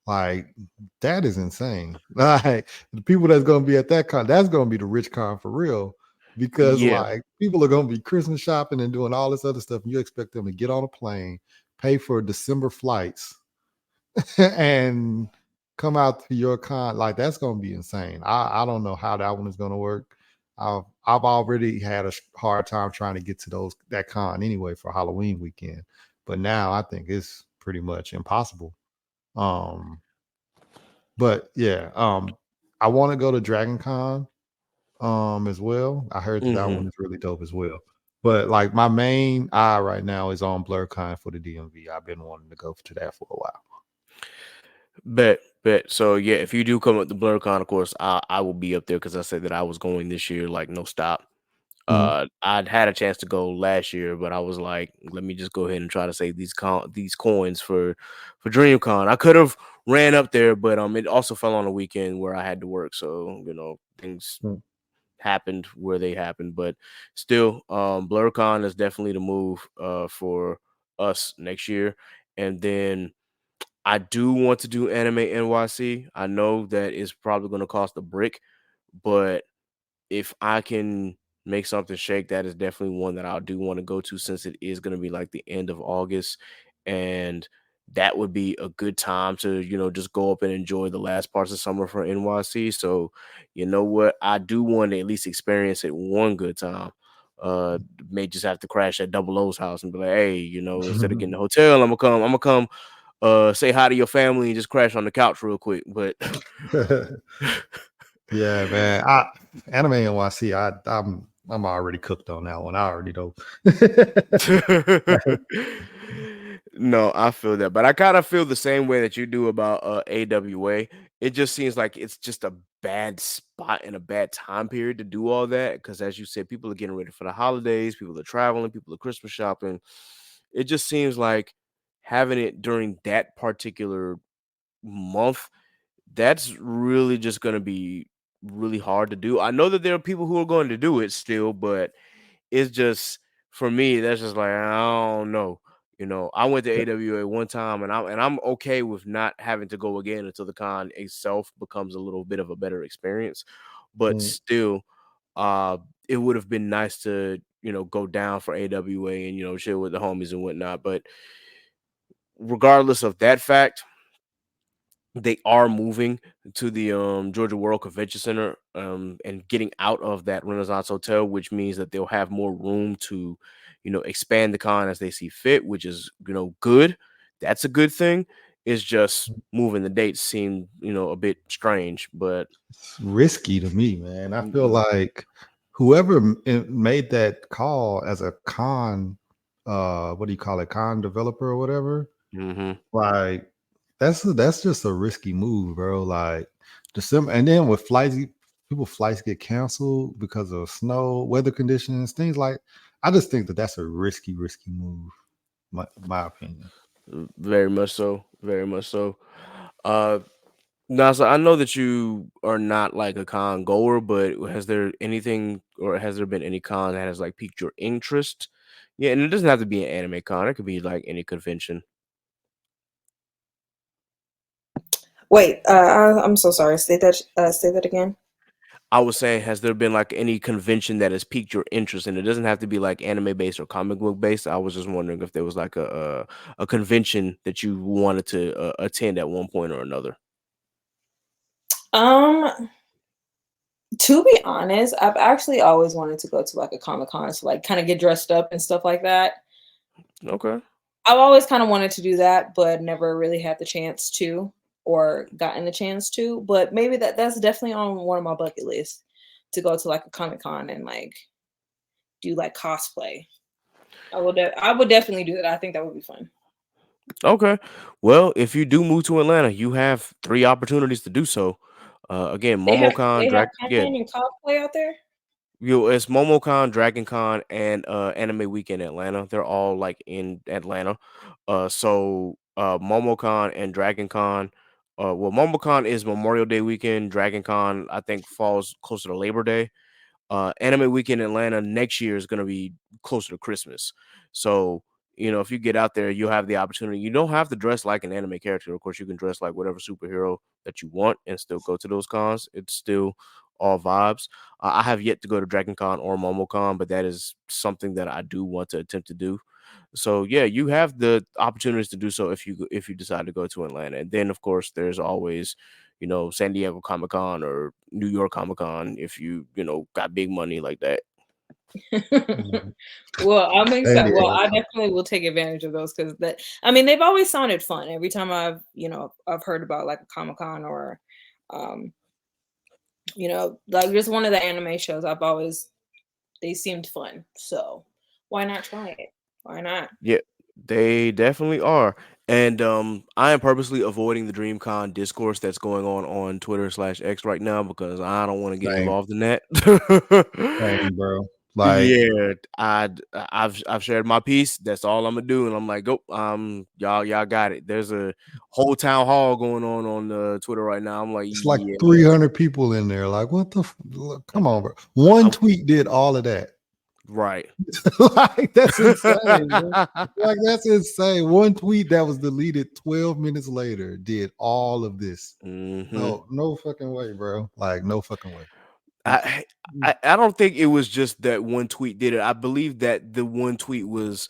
like that is insane. Like the people that's gonna be at that con, that's gonna be the rich con for real. Because Yeah. like people are gonna be Christmas shopping and doing all this other stuff, and you expect them to get on a plane, pay for December flights, and come out to your con. Like that's gonna be insane. I don't know how that one is gonna work. I've already had a hard time trying to get to that con anyway for Halloween weekend, but now I think it's pretty much impossible. But yeah, I want to go to Dragon Con as well. I heard that Mm-hmm. one is really dope as well. But like my main eye right now is on BlurCon for the DMV. I've been wanting to go to that for a while. Bet. So yeah, if you do come up to BlurCon, of course, I will be up there because I said that I was going this year, like no stop. Mhm. I'd had a chance to go last year, but I was like, let me just go ahead and try to save these coins for DreamCon. I could have ran up there, but it also fell on a weekend where I had to work, so things Mhm. happened where they happened. But still, BlurCon is definitely the move for us next year, and then I do want to do Anime NYC. I know that it's probably going to cost a brick, but if I can make something shake, that is definitely one that I do want to go to since it is going to be like the end of August. And that would be a good time to, just go up and enjoy the last parts of summer for NYC. So, you know what? I do want to at least experience it one good time. May just have to crash at Double O's house and be like, hey, instead of getting the hotel, I'm gonna come say hi to your family and just crash on the couch real quick. But Yeah, man. Anime NYC, I'm already cooked on that one. I already know. No, I feel that, but I kind of feel the same way that you do about AWA. It just seems like it's just a bad spot and a bad time period to do all that because, as you said, people are getting ready for the holidays, people are traveling, people are Christmas shopping. It just seems like having it during that particular month, that's really just going to be really hard to do. I know that there are people who are going to do it still, but it's just for me, that's just like I don't know. I went to AWA one time, and I'm okay with not having to go again until the con itself becomes a little bit of a better experience. But Mm. still, it would have been nice to go down for AWA and chill with the homies and whatnot. But regardless of that fact, they are moving to the Georgia World Convention Center and getting out of that Renaissance Hotel, which means that they'll have more room to, expand the con as they see fit, which is, good. That's a good thing. It's just moving the dates seemed, a bit strange, but It's risky to me, man. I feel mm, like whoever made that call as a what do you call it, con developer or whatever, mhm. like that's just a risky move, bro. Like December, and then with flights get canceled because of snow, weather conditions, things like. I just think that that's a risky move. My opinion. Very much so. Very much so. Uh, Now, so I know that you are not like a con goer, but has there anything or has there been any con that has like piqued your interest? Yeah, and it doesn't have to be an anime con. It could be like any convention. Wait, I'm so sorry. Say that again. I was saying, has there been like any convention that has piqued your interest? And it doesn't have to be like anime based or comic book based. I was just wondering if there was like a convention that you wanted to attend at one point or another. Um, to be honest, I've actually always wanted to go to like a Comic Con, so like kind of get dressed up and stuff like that. Okay. I've always kind of wanted to do that, but never really had the chance to or gotten the chance to. But maybe that's definitely on one of my bucket lists to go to like a Comic Con and like do like cosplay. I would definitely do that. I think that would be fun. Okay. Well, if you do move to Atlanta, you have 3 opportunities to do so. Again, They have MomoCon, content and cosplay out there. it's MomoCon, DragonCon, and Anime Week in Atlanta. They're all like in Atlanta. MomoCon and DragonCon. Well, MomoCon is Memorial Day weekend. DragonCon, I think, falls closer to Labor Day. Anime Week in Atlanta next year is going to be closer to Christmas. So, if you get out there, you'll have the opportunity. You don't have to dress like an anime character. Of course, you can dress like whatever superhero that you want and still go to those cons. It's still all vibes. I have yet to go to Dragon Con or MomoCon, but that is something that I do want to attempt to do. So yeah, you have the opportunities to do so if you decide to go to Atlanta. And then of course there's always, San Diego Comic Con or New York Comic Con if got big money like that. Well, I'll make sure. Well, I definitely will take advantage of those because they've always sounded fun. Every time I've heard about like a Comic Con or, like just one of the anime shows, they seemed fun. So why not try it? Why not? Yeah, they definitely are. And I am purposely avoiding the DreamCon discourse that's going on Twitter/X right now because I don't want to get involved in that. Same, bro. Yeah, I've shared my piece. That's all I'm gonna do, and I'm like, go, y'all got it. There's a whole town hall going on Twitter right now. I'm like, it's like 300 people in there. Like, what the? Come on, bro. One tweet did all of that. Right. Like, that's insane. Like, that's insane. One tweet that was deleted 12 minutes later did all of this. No fucking way, bro. Like, no fucking way. I don't think it was just that one tweet did it. I believe that the one tweet was,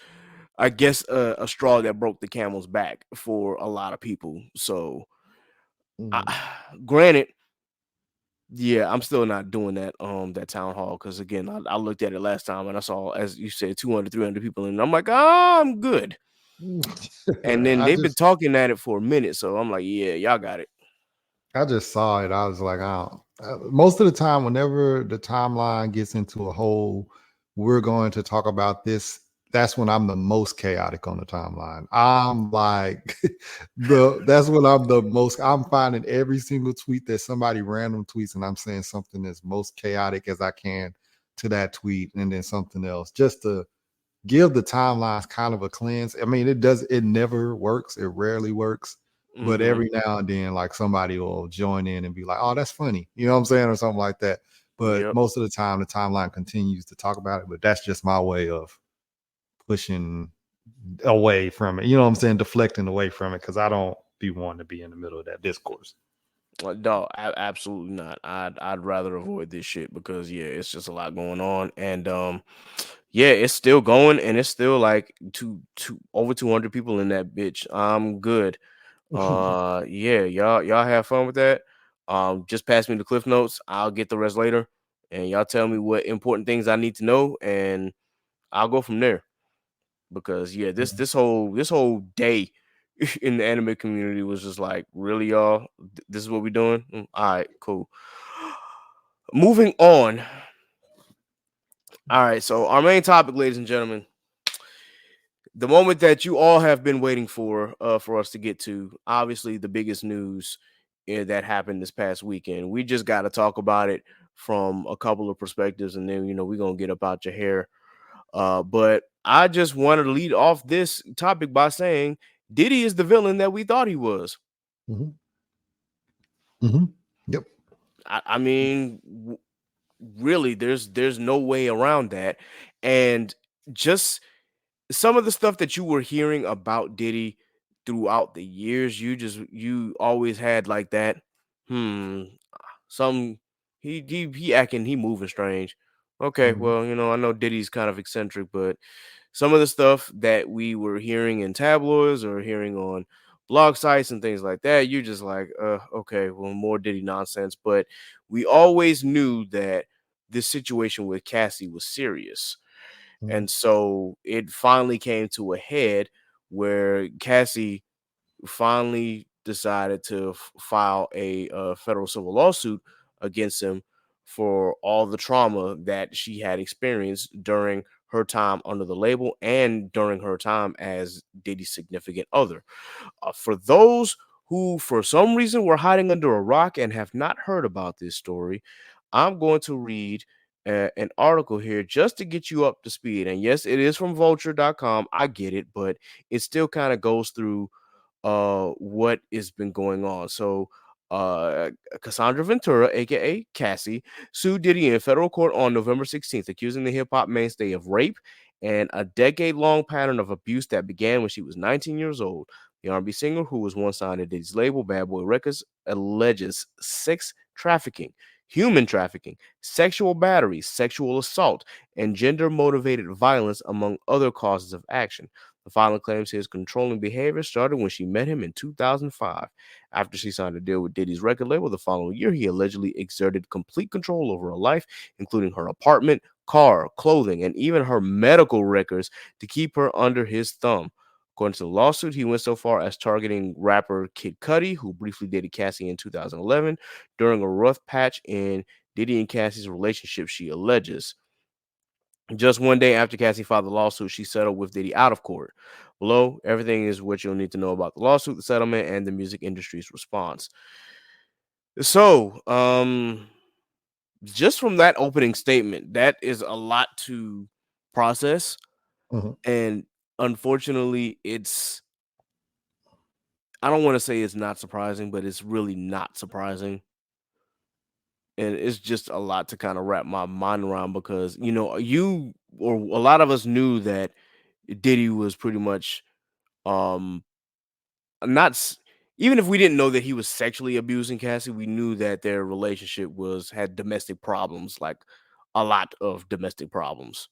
I guess, a straw that broke the camel's back for a lot of people. So, granted, yeah, I'm still not doing that that town hall because again, I looked at it last time and I saw, as you said, 200, 300 people, and I'm like, I'm good. And then they've been talking at it for a minute, so I'm like, yeah, y'all got it. I just saw it. I was like, most of the time, whenever the timeline gets into a hole, we're going to talk about this. That's when I'm the most chaotic on the timeline. I'm like, that's when I'm finding every single tweet that somebody random tweets, and I'm saying something as most chaotic as I can to that tweet, and then something else just to give the timelines kind of a cleanse. I mean, it never works. It rarely works. But every now and then, like somebody will join in and be like, oh, that's funny. You know what I'm saying? Or something like that. But most of the time, the timeline continues to talk about it. But that's just my way of pushing away from it. You know what I'm saying? Deflecting away from it because I don't be wanting to be in the middle of that discourse. No, absolutely not. I'd rather avoid this shit because it's just a lot going on, and it's still going, and it's still like over 200 people in that bitch. I'm good. Y'all have fun with that. Just pass me the cliff notes. I'll get the rest later, and y'all tell me what important things I need to know, and I'll go from there. Because this whole day in the anime community was just like, really, y'all? This is what we're doing? All right, cool. Moving on. All right, so our main topic, ladies and gentlemen, the moment that you all have been waiting for us to get to, obviously the biggest news that happened this past weekend. We just got to talk about it from a couple of perspectives, and then we're gonna get up out your hair. But I just wanted to lead off this topic by saying Diddy is the villain that we thought he was. Yep. I mean, really, there's no way around that. And just some of the stuff that you were hearing about Diddy throughout the years, you always had like that. Some he acting, he moving strange. Okay, well, I know Diddy's kind of eccentric, but some of the stuff that we were hearing in tabloids or hearing on blog sites and things like that, you're just like, okay, well, more Diddy nonsense. But we always knew that this situation with Cassie was serious. And so it finally came to a head where Cassie finally decided to file a federal civil lawsuit against him for all the trauma that she had experienced during her time under the label and during her time as Diddy's significant other. For those who for some reason were hiding under a rock and have not heard about this story, I'm going to read an article here just to get you up to speed. And yes, it is from vulture.com. I get it, but it still kind of goes through what has been going on. So Cassandra Ventura, aka Cassie, sued Diddy in federal court on November 16th, accusing the hip-hop mainstay of rape and a decade-long pattern of abuse that began when she was 19 years old. The R&B singer, who was once signed to Diddy's label, Bad Boy Records, alleges sex trafficking, human trafficking, sexual battery, sexual assault, and gender-motivated violence, among other causes of action. The filing claims his controlling behavior started when she met him in 2005. After she signed a deal with Diddy's record label the following year, he allegedly exerted complete control over her life, including her apartment, car, clothing, and even her medical records to keep her under his thumb. According to the lawsuit, he went so far as targeting rapper Kid Cudi, who briefly dated Cassie in 2011, during a rough patch in Diddy and Cassie's relationship, she alleges. Just one day after Cassie filed the lawsuit, she settled with Diddy out of court. Below, everything is what you'll need to know about the lawsuit, the settlement, and the music industry's response. So, just from that opening statement, that is a lot to process. And unfortunately, I don't want to say it's not surprising, but it's really not surprising. And it's just a lot to kind of wrap my mind around because, you or a lot of us knew that Diddy was pretty much um not even if we didn't know that he was sexually abusing Cassie, we knew that their relationship had domestic problems, like a lot of domestic problems.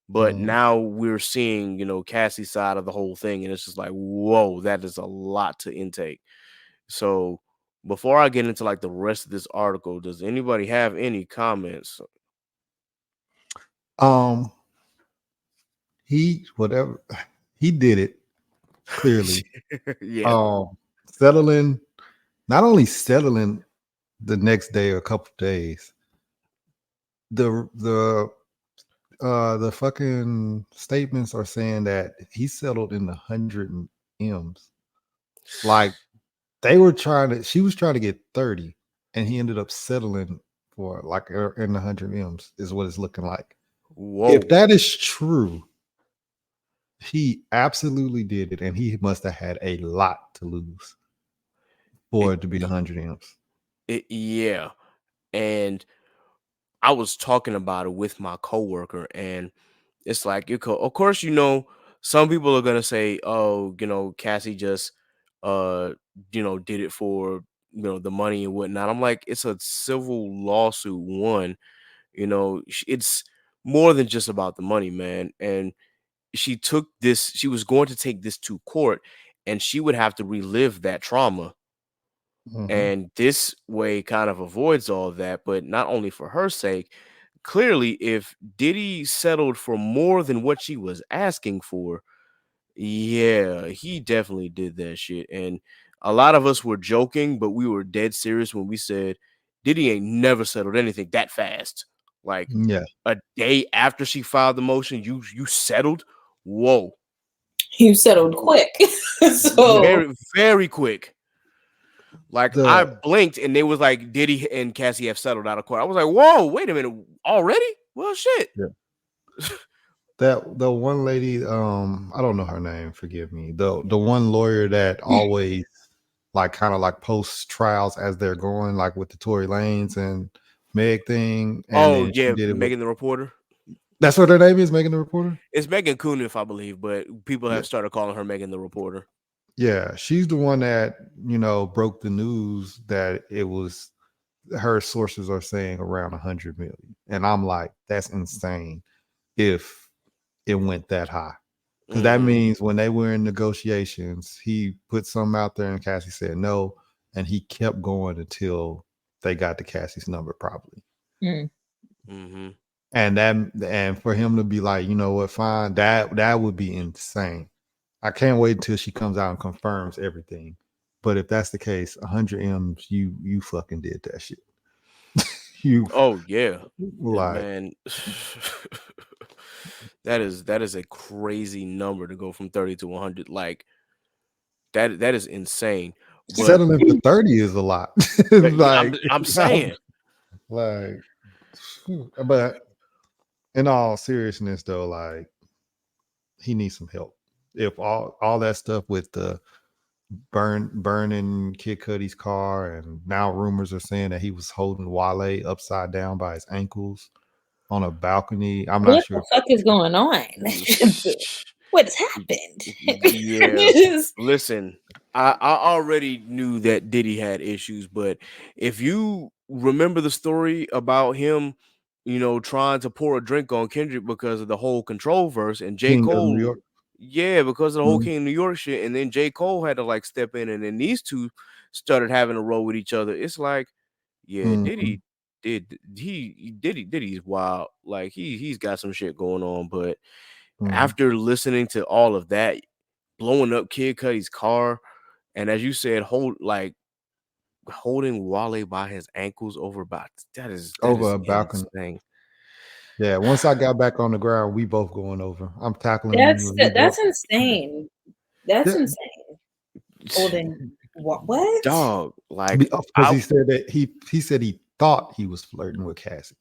But now we're seeing, Cassie's side of the whole thing, and it's just like, whoa, that is a lot to intake. So before I get into like the rest of this article, does anybody have any comments? He whatever he did it clearly. Yeah. Settling, not only settling the next day or a couple days, the fucking statements are saying that he settled in the 100 M's. Like she was trying to get 30, and he ended up settling for like in the 100 M's is what it's looking like. Whoa. If that is true, he absolutely did it, and he must have had a lot to lose for it to be 100 M's. Yeah. And I was talking about it with my coworker, and it's like, of course, some people are gonna say, oh, Cassie just did it for the money and whatnot. I'm like, it's a civil lawsuit. One, it's more than just about the money, man. And she was going to take this to court, and she would have to relive that trauma. And this way kind of avoids all of that. But not only for her sake, clearly, if Diddy settled for more than what she was asking for, yeah, he definitely did that shit. And a lot of us were joking, but we were dead serious when we said Diddy ain't never settled anything that fast. Like a day after she filed the motion, you settled. Whoa. You settled quick. So very, very quick. Like I blinked and they was like, Diddy and Cassie have settled out of court. I was like, whoa, wait a minute, already? Well, shit. Yeah. The one lady, I don't know her name, forgive me. The one lawyer that always kind of posts trials as they're going, like with the Tory Lanez and Meg thing. And Megan the Reporter. That's what her name is, Megan the Reporter? It's Megan Cuniff, I believe, but people have started calling her Megan the Reporter. Yeah, she's the one that, broke the news that it was her sources are saying around 100 million. And I'm like, that's insane if it went that high. Because that means when they were in negotiations, he put something out there and Cassie said no. And he kept going until they got to Cassie's number, probably. And for him to be like, you know what, fine, that would be insane. I can't wait until she comes out and confirms everything. But if that's the case, 100 M's, you fucking did that shit. Man. that is a crazy number to go from 30 to 100. Like that is insane. But settling for 30 is a lot. Like, I'm saying, like, but in all seriousness, though, like, he needs some help. If all that stuff with the burning Kid Cudi's car, and now rumors are saying that he was holding Wale upside down by his ankles on a balcony. I'm not What sure. the fuck is going on? What's happened? yeah. Listen, I already knew that Diddy had issues, but if you remember the story about him, trying to pour a drink on Kendrick because of the whole Control verse and J. King of New Cole, York. yeah, because of the whole Mhm. King of New York shit, and then J. Cole had to like step in, and then these two started having a roll with each other. It's like, yeah, Mhm. Diddy's wild. Like he's got some shit going on, but Mhm. after listening to all of that, blowing up Kid Cudi's car, and as you said, holding Wale by his ankles over by that is Over a balcony. insane. Yeah, once I got back on the ground, we both going over. I'm tackling you. And we That's both, insane. That's yeah, insane. Holding what? Dog, like because he said that he said he thought he was flirting with Cassie.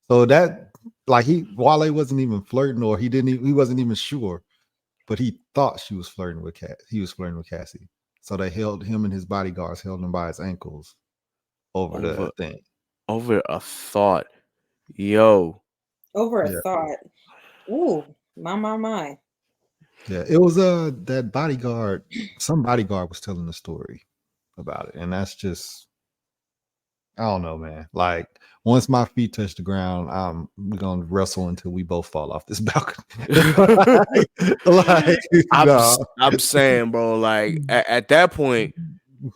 So that, like, Wale wasn't even flirting, or he wasn't even sure, but he thought she was flirting with He was flirting with Cassie. So they held him, and his bodyguards held him by his ankles over the thing. over a thought. Yo. Over a Yeah. thought. Ooh, my. Yeah, it was that bodyguard. Some bodyguard was telling the story about it, and that's just, I don't know, man. Like, once my feet touch the ground, we're gonna wrestle until we both fall off this balcony. like, I'm saying, bro, like at that point,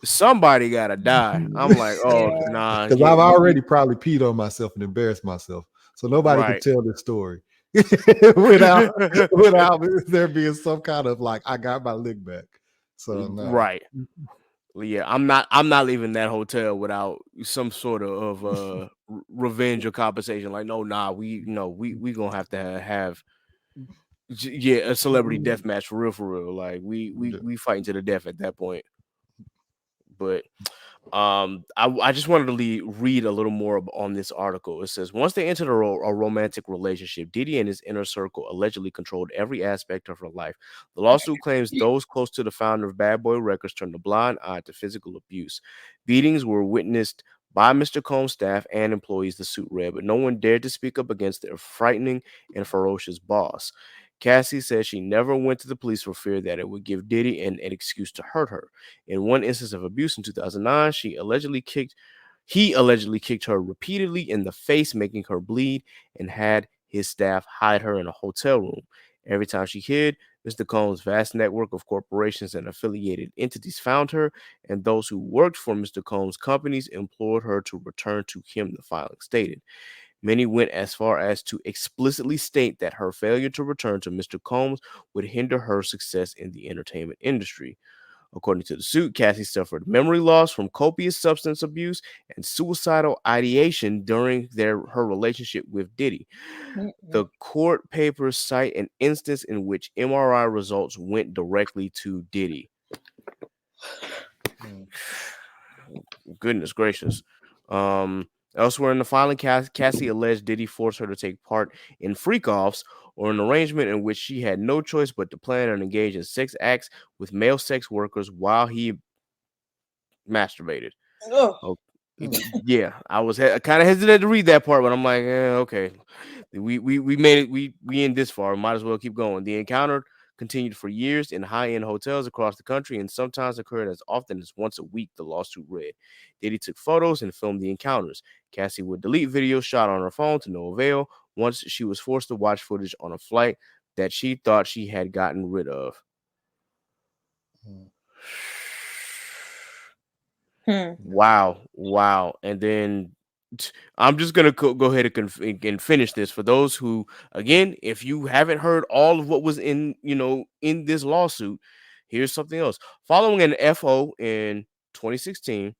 somebody gotta die. I'm like, oh Yeah. nah, because I've already probably peed on myself and embarrassed myself, so nobody can right. tell this story without there being some kind of, like, I got my lick back. So no. Right. Yeah, I'm not leaving that hotel without some sort of revenge or compensation. Like, no, nah, we gonna have to have a celebrity death match for real. Like we fighting to the death at that point. But I just wanted to read a little more on this article. It says, once they entered a romantic relationship, Diddy and his inner circle allegedly controlled every aspect of her life. The lawsuit claims those close to the founder of Bad Boy Records turned a blind eye to physical abuse. Beatings were witnessed by Mr. Combs' staff and employees, the suit read, but no one dared to speak up against their frightening and ferocious boss. Cassie says she never went to the police for fear that it would give Diddy an excuse to hurt her. In one instance of abuse in 2009, he allegedly kicked her repeatedly in the face, making her bleed, and had his staff hide her in a hotel room. Every time she hid, Mr. Combs' vast network of corporations and affiliated entities found her, and those who worked for Mr. Combs' companies implored her to return to him, the filing stated. Many went as far as to explicitly state that her failure to return to Mr. Combs would hinder her success in the entertainment industry. According to the suit, Cassie suffered memory loss from copious substance abuse and suicidal ideation during her relationship with Diddy. The court papers cite an instance in which MRI results went directly to Diddy. Goodness gracious. Elsewhere in the filing, Cassie alleged Diddy forced her to take part in freak-offs or an arrangement in which she had no choice but to plan and engage in sex acts with male sex workers while he masturbated. Oh, yeah, I was kind of hesitant to read that part, but I'm like, okay, we made it. We in this far. Might as well keep going. The encounter continued for years in high-end hotels across the country and sometimes occurred as often as once a week, the lawsuit read. Diddy took photos and filmed the encounters. Cassie would delete videos shot on her phone to no avail. Once she was forced to watch footage on a flight that she thought she had gotten rid of. Wow. And then I'm just gonna go ahead and finish this for those who, again, if you haven't heard all of what was in this lawsuit, here's something else. Following an FO in 2016,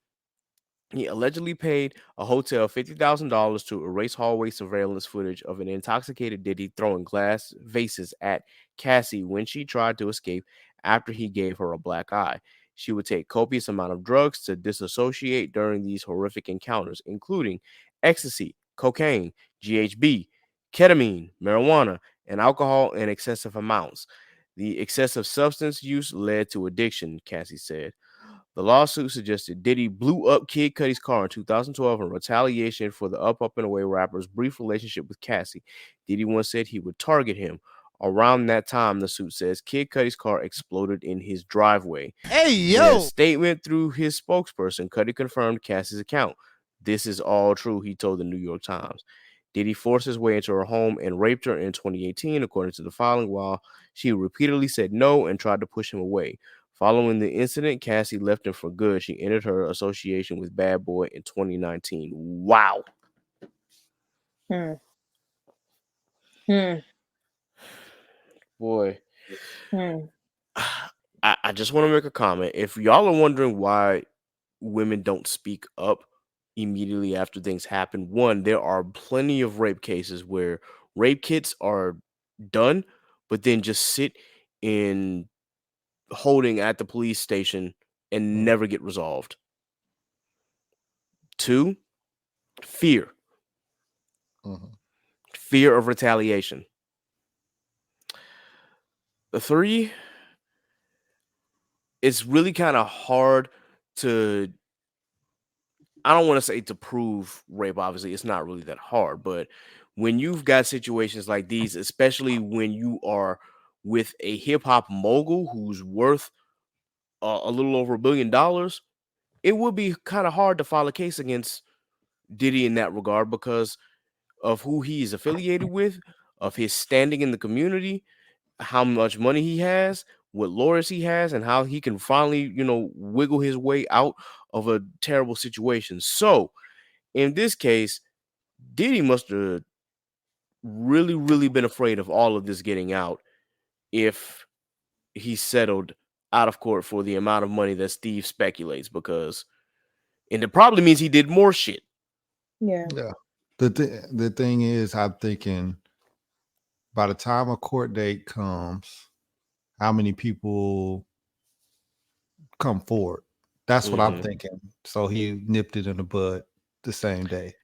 he allegedly paid a hotel $50,000 to erase hallway surveillance footage of an intoxicated Diddy throwing glass vases at Cassie when she tried to escape after he gave her a black eye. She would take copious amount of drugs to disassociate during these horrific encounters, including ecstasy, cocaine, GHB, ketamine, marijuana, and alcohol in excessive amounts. The excessive substance use led to addiction, Cassie said. The lawsuit suggested Diddy blew up Kid Cudi's car in 2012 in retaliation for the Up and Away rapper's brief relationship with Cassie. Diddy once said he would target him. Around that time, the suit says Kid Cudi's car exploded in his driveway. In a statement through his spokesperson, Cudi confirmed Cassie's account. This is all true, he told the New York Times. Diddy forced his way into her home and raped her in 2018, according to the filing, while she repeatedly said no and tried to push him away. Following the incident, Cassie left him for good. She ended her association with Bad Boy in 2019. Wow. Boy. I just want to make a comment. If y'all are wondering why women don't speak up immediately after things happen, one, there are plenty of rape cases where rape kits are done, but then just sit in holding at the police station and never get resolved. Two, fear. Fear of retaliation. The three, it's really kind of hard to, I don't want to say to prove rape, obviously it's not really that hard, but when you've got situations like these, especially when you are with a hip-hop mogul who's worth a little over $1 billion, it would be kind of hard to file a case against Diddy in that regard because of who he is affiliated with, of his standing in the community, how much money he has, what lawyers he has, and how he can finally, wiggle his way out of a terrible situation. So in this case, Diddy must have really, really been afraid of all of this getting out if he settled out of court for the amount of money that Steve speculates, and it probably means he did more shit. Yeah. The thing is, I'm thinking by the time a court date comes, how many people come forward? That's what I'm thinking. So he nipped it in the bud the same day.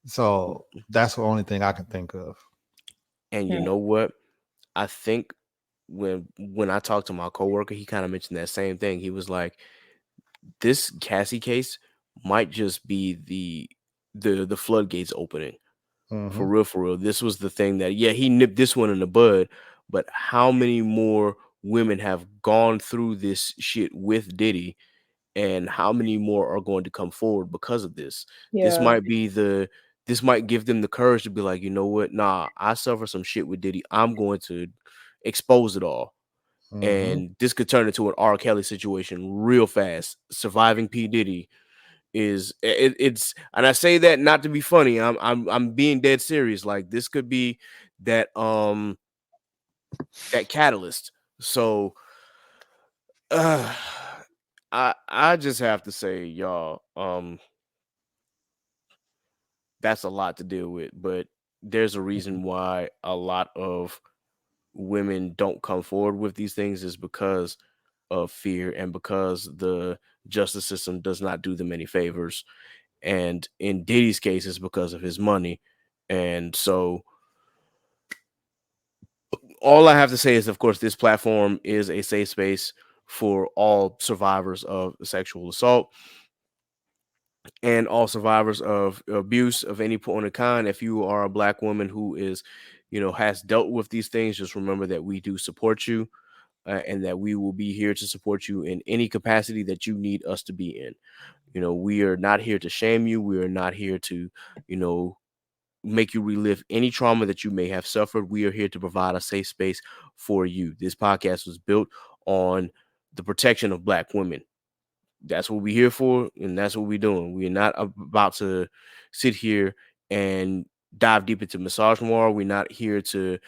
So that's the only thing I can think of. And you know what? I think when I talked to my coworker, he kind of mentioned that same thing. He was like, this Cassie case might just be the floodgates opening. For real. This was the thing that, he nipped this one in the bud, but how many more women have gone through this shit with Diddy, and how many more are going to come forward because of this? This might give them the courage to be like, you know what? Nah, I suffer some shit with Diddy. I'm going to expose it all. And this could turn into an R. Kelly situation real fast. Surviving P. Diddy it's and I say that not to be funny. I'm being dead serious. Like, this could be that that catalyst. So I just have to say, y'all, that's a lot to deal with, but there's a reason why a lot of women don't come forward with these things, is because of fear and because the justice system does not do them any favors. And in Diddy's case, it's because of his money. And so all I have to say is, of course, this platform is a safe space for all survivors of sexual assault and all survivors of abuse of any point of kind. If you are a Black woman who is, has dealt with these things, just remember that we do support you, and that we will be here to support you in any capacity that you need us to be in. We are not here to shame you. We are not here to, make you relive any trauma that you may have suffered. We are here to provide a safe space for you. This podcast was built on the protection of Black women. That's what we're here for, and that's what we're doing. We're not about to sit here and dive deep into misogynoir. We're not here to,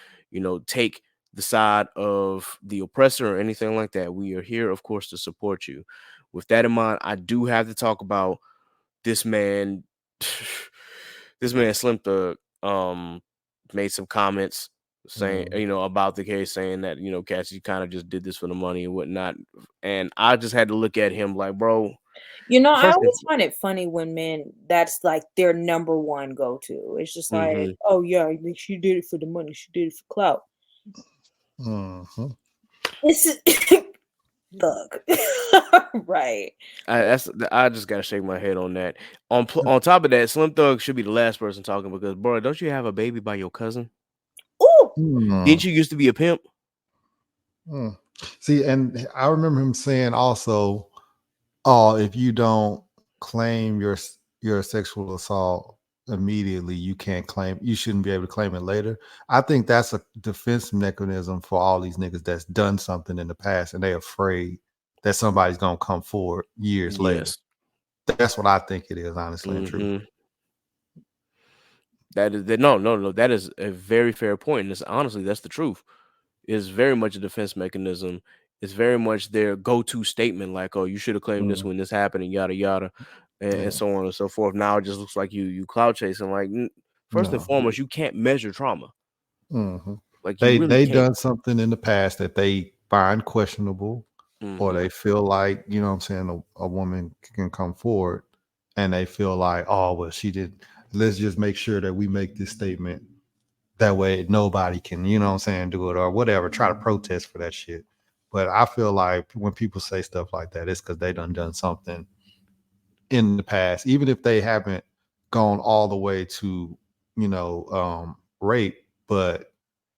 take the side of the oppressor or anything like that. We are here, of course, to support you. With that in mind, I do have to talk about this man. This man Slim Thug made some comments saying, about the case, saying that, Cassie kind of just did this for the money and whatnot. And I just had to look at him like, bro, I first always find it funny when men, that's like their number one go to. It's just like, oh yeah, she did it for the money, she did it for clout. This is thug, right? I just gotta shake my head on that. On top of that, Slim Thug should be the last person talking because, bro, don't you have a baby by your cousin? Ooh, Didn't you used to be a pimp? See, and I remember him saying also, "Oh, if you don't claim your sexual assault immediately, you shouldn't be able to claim it later." I think that's a defense mechanism for all these niggas that's done something in the past and they're afraid that somebody's gonna come forward years later. That's what I think it is, honestly and truly. That is no. That is a very fair point. And honestly, that's the truth. It's very much a defense mechanism. It's very much their go-to statement, like, "Oh, you should have claimed this when this happened," and yada yada, and so on and so forth. Now it just looks like you cloud chasing. Like, first and foremost, you can't measure trauma. Like, you really They can't. done something in the past that they find questionable, or they feel like, you know what I'm saying, a woman can come forward and they feel like, oh, well, she did. Let's just make sure that we make this statement. That way nobody can, you know what I'm saying, do it or whatever, try to protest for that shit. But I feel like when people say stuff like that, it's because they done something in the past, even if they haven't gone all the way to, rape, but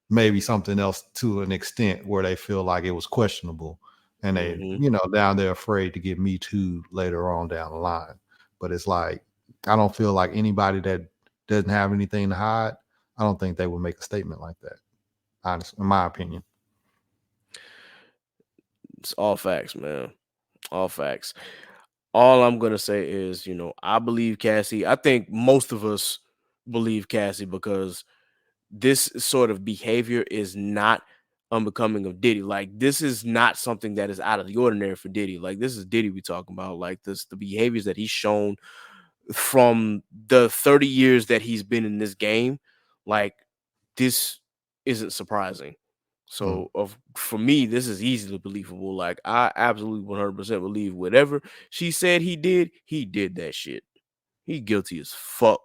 maybe something else to an extent where they feel like it was questionable and they, now they're afraid to get Me Too later on down the line. But it's like, I don't feel like anybody that doesn't have anything to hide, I don't think they would make a statement like that, honestly, in my opinion. It's all facts, man. All facts. All I'm gonna say is, I believe Cassie. I think most of us believe Cassie because this sort of behavior is not unbecoming of Diddy. Like, this is not something that is out of the ordinary for Diddy. Like, this is Diddy we talking about. Like, the behaviors that he's shown from the 30 years that he's been in this game, like, this isn't surprising. So for me, this is easily believable. Like, I absolutely 100% believe whatever she said he did that shit. He guilty as fuck.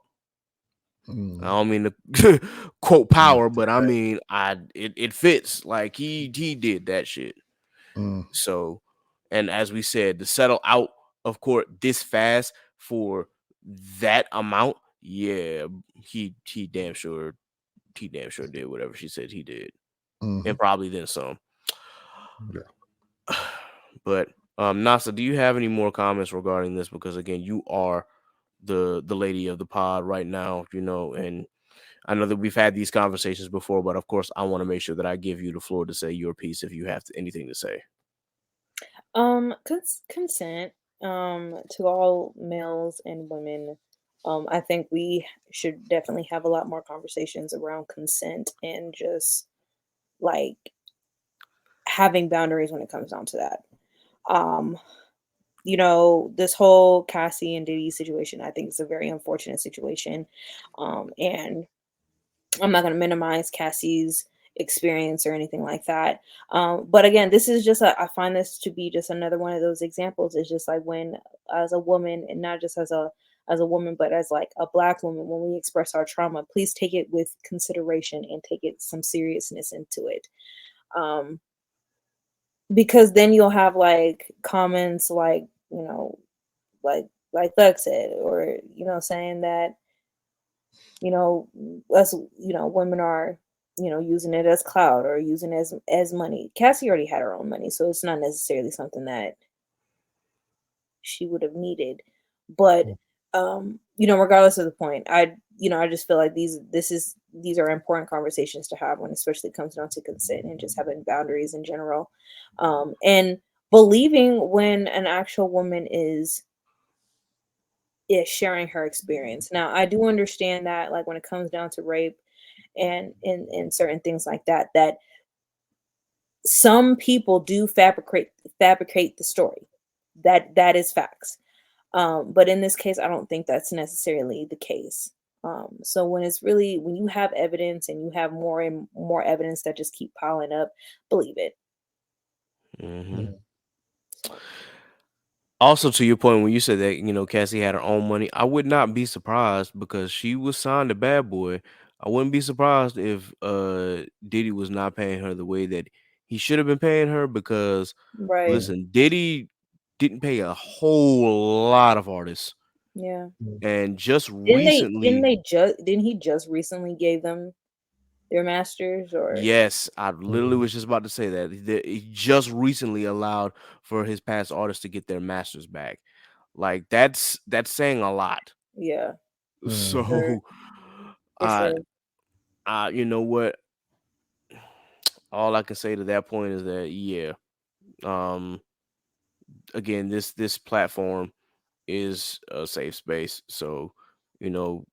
I don't mean to quote power, but I mean, it fits. Like, he did that shit. So, and as we said, to settle out of court this fast for that amount, yeah, he damn sure did whatever she said he did, and probably then some. But Nasa, do you have any more comments regarding this? Because again, you are the lady of the pod right now, and I know that we've had these conversations before, but of course, I want to make sure that I give you the floor to say your piece if you have anything to say. Consent to all males and women. I think we should definitely have a lot more conversations around consent and just like having boundaries when it comes down to that. This whole Cassie and Diddy situation, I think is a very unfortunate situation. And I'm not going to minimize Cassie's experience or anything like that. But again, this is just, I find this to be just another one of those examples. It's just like when, as a woman, and not just as a woman, but as like a Black woman, when we express our trauma, please take it with consideration and take it some seriousness into it. Because then you'll have like comments like, like Doug said, or, saying that, us, women are, using it as clout or using it as money. Cassie already had her own money, so it's not necessarily something that she would have needed. But, regardless of the point, I just feel like these are important conversations to have when especially comes down to consent and just having boundaries in general. And believing when an actual woman is sharing her experience. Now, I do understand that, like, when it comes down to rape and certain things like that, that some people do fabricate the story. That is facts. But in this case, I don't think that's necessarily the case. So when you have evidence and you have more and more evidence that just keep piling up, believe it. Mm-hmm. So, Also, to your point, when you said that, Cassie had her own money, I would not be surprised because she was signed to Bad Boy. I wouldn't be surprised if Diddy was not paying her the way that he should have been paying her because, right. listen, Diddy didn't pay a whole lot of artists. Yeah. And just Didn't recently, they just didn't he just recently gave them their masters or yes, I literally was just about to say that. He just recently allowed for his past artists to get their masters back. Like that's saying a lot. yeah, for So, for uh, sure. you know what? All I can say to that point is that yeah, um, again, this platform is a safe space. So, you know,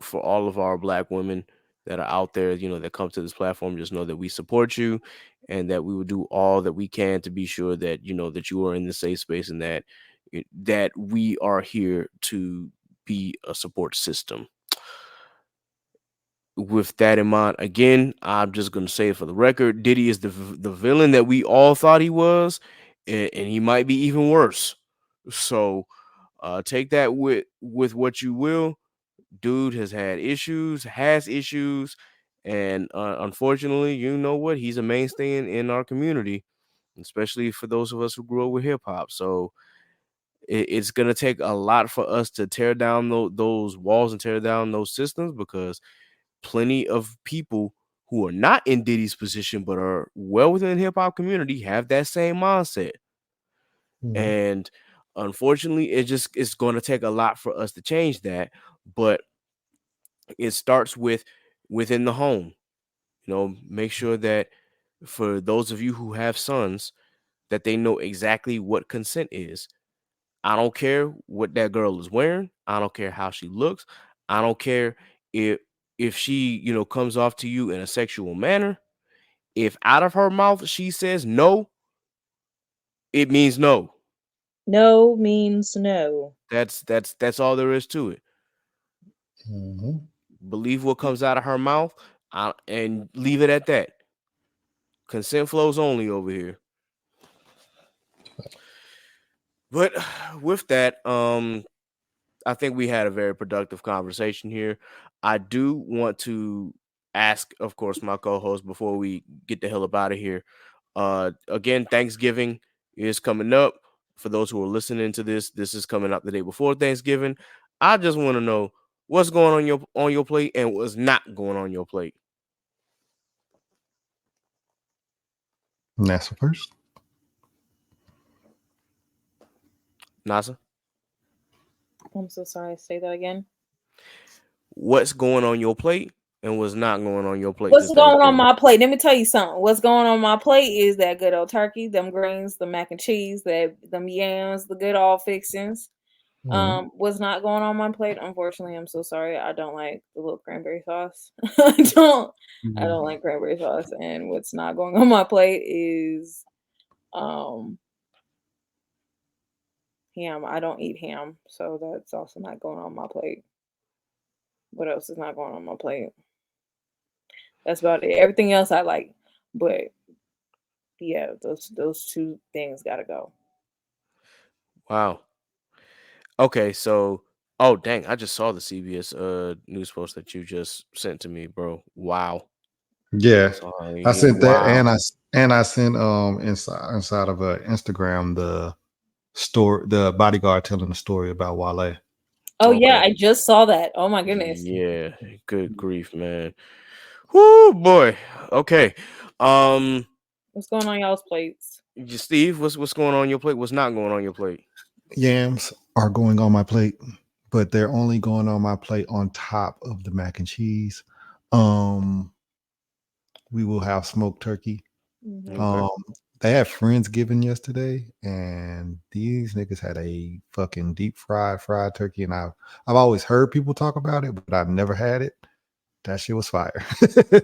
for all of our black women that are out there, that come to this platform, just know that we support you, and that we will do all that we can to be sure that that you are in the safe space, and that we are here to be a support system. With that in mind, again, I'm just gonna say it for the record: Diddy is the villain that we all thought he was, and he might be even worse. So, take that with what you will. Dude has issues, and unfortunately, you know what? He's a mainstay in our community, especially for those of us who grew up with hip hop. So it's gonna take a lot for us to tear down those walls and tear down those systems, because plenty of people who are not in Diddy's position but are well within the hip hop community have that same mindset. And unfortunately, it's going to take a lot for us to change that. But it starts within the home. Make sure that for those of you who have sons, that they know exactly what consent is. I don't care what that girl is wearing. I don't care how she looks. I don't care if she, comes off to you in a sexual manner. If out of her mouth she says no, it means no. No means no. That's all there is to it. Believe what comes out of her mouth, and leave it at that. Consent flows only over here. But with that, I think we had a very productive conversation here. I do want to ask, of course, my co-host before we get the hell up out of here. Again, Thanksgiving is coming up. For those who are listening to this is coming up the day before Thanksgiving. I just want to know what's going on your plate and what's not going on your plate. NASA first. Nasa, I'm so sorry. Say that again. what's going on your plate and what's not going on your plate What's this going on Thanksgiving? my plate? Let me tell you something. What's going on my plate is that good old turkey, them greens, the mac and cheese, them yams, the good all fixings. What's not going on my plate? Unfortunately, I'm so sorry. I don't like the little cranberry sauce. I don't like cranberry sauce. And what's not going on my plate is ham. I don't eat ham, so that's also not going on my plate. What else is not going on my plate? That's about it. Everything else I like, but yeah, those two things gotta go. Wow. Okay, so oh dang, I just saw the CBS news post that you just sent to me, bro. Wow. Yeah, I Sorry. sent that, Wow. and I sent inside of Instagram the story, the bodyguard telling the story about Wale. Oh yeah, Okay. I just saw that. Oh my goodness. Yeah. Good grief, man. Whoo boy. Okay. Um What's going on y'all's plates? Steve, what's going on your plate? What's not going on your plate? Yams are going on my plate, but they're only going on my plate on top of the mac and cheese. We will have smoked turkey. Mm-hmm. Okay. They had Friendsgiving yesterday, and these niggas had a fucking deep fried turkey. And I've always heard people talk about it, but I've never had it. That shit was fire.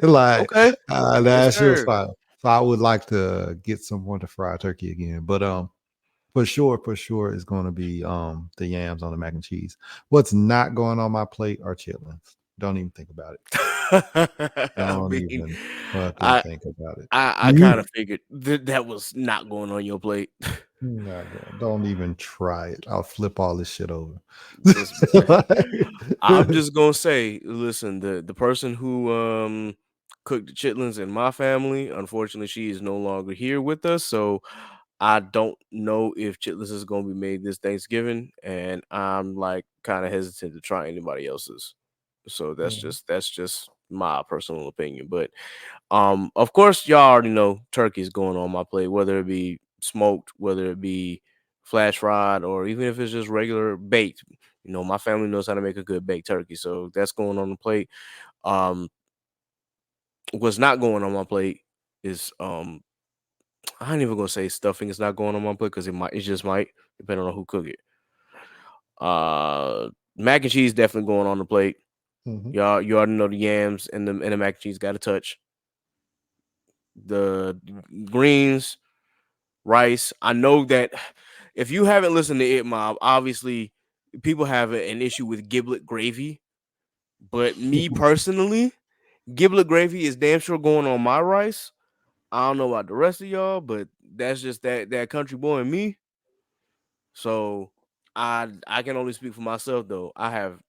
Like Okay. Yes, that shit was sir. fire. So I would like to get someone to fry turkey again. But for sure, it's going to be the yams on the mac and cheese. What's not going on my plate are chitlins. Don't even think about it. I Don't mean, even fucking I think about it. I kind of figured that was not going on your plate. Don't even try it. I'll flip all this shit over. Just, I'm just gonna say, listen, the person who cooked the chitlins in my family, unfortunately, she is no longer here with us, so I don't know if chitlins is gonna be made this Thanksgiving, and I'm like kind of hesitant to try anybody else's. So that's just my personal opinion. But of course, y'all already know turkey's going on my plate, whether it be smoked, whether it be flash fried, or even if it's just regular baked. You know, my family knows how to make a good baked turkey, so that's going on the plate. Um, what's not going on my plate is I ain't even gonna say stuffing is not going on my plate because it just might, depending on who cook it. Mac and cheese definitely going on the plate. Mhm. You already know the yams and the mac and cheese got to touch. The greens, rice. I know that if you haven't listened to It Mob, obviously people have an issue with giblet gravy. But me personally, giblet gravy is damn sure going on my rice. I don't know about the rest of y'all, but that's just that country boy in me. So I can only speak for myself though. I have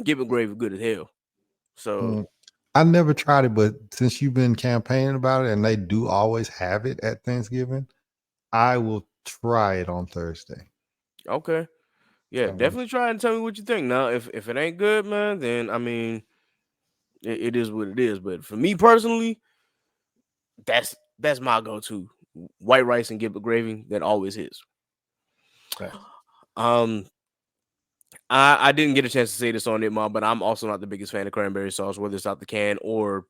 giblet gravy good as hell. So Mm. I never tried it, but since you've been campaigning about it and they do always have it at Thanksgiving, I will try it on Thursday. okay. Yeah, definitely try and tell me what you think. Now, if it ain't good, man, then I mean it is what it is. But for me personally, that's my go-to. White rice and giblet gravy, that always is. Okay. I didn't get a chance to say this on it, Mom, but I'm also not the biggest fan of cranberry sauce, whether it's out the can or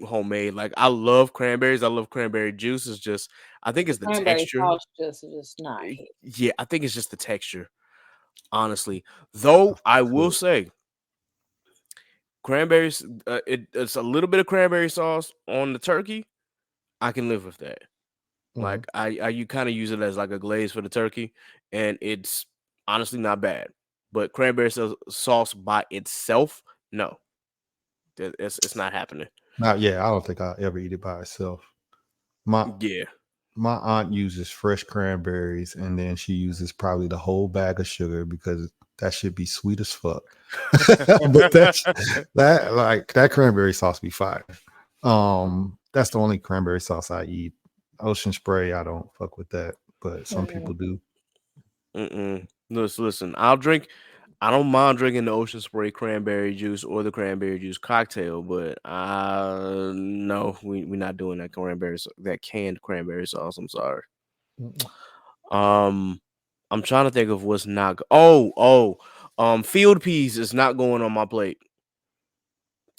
homemade. Like I love cranberries, I love cranberry juice. It's just I think it's the Cranberry texture. sauce just not hit. Yeah, I think it's just the texture, honestly. Though I will say, cranberries, it's a little bit of cranberry sauce on the turkey. I can live with that. Like I you kind of use it as like a glaze for the turkey, and it's honestly not bad. But cranberry sauce by itself, no, it's not happening. Now, yeah, I don't think I'll ever eat it by itself. My Yeah, my aunt uses fresh cranberries, and then she uses probably the whole bag of sugar because that should be sweet as fuck. But that cranberry sauce be fire. That's the only cranberry sauce I eat. Ocean Spray, I don't fuck with that, but some people do. Listen, I'll drink. I don't mind drinking the Ocean Spray cranberry juice or the cranberry juice cocktail, but no, we're not doing that canned cranberry sauce. I'm sorry. I'm trying to think of what's not. Field peas is not going on my plate.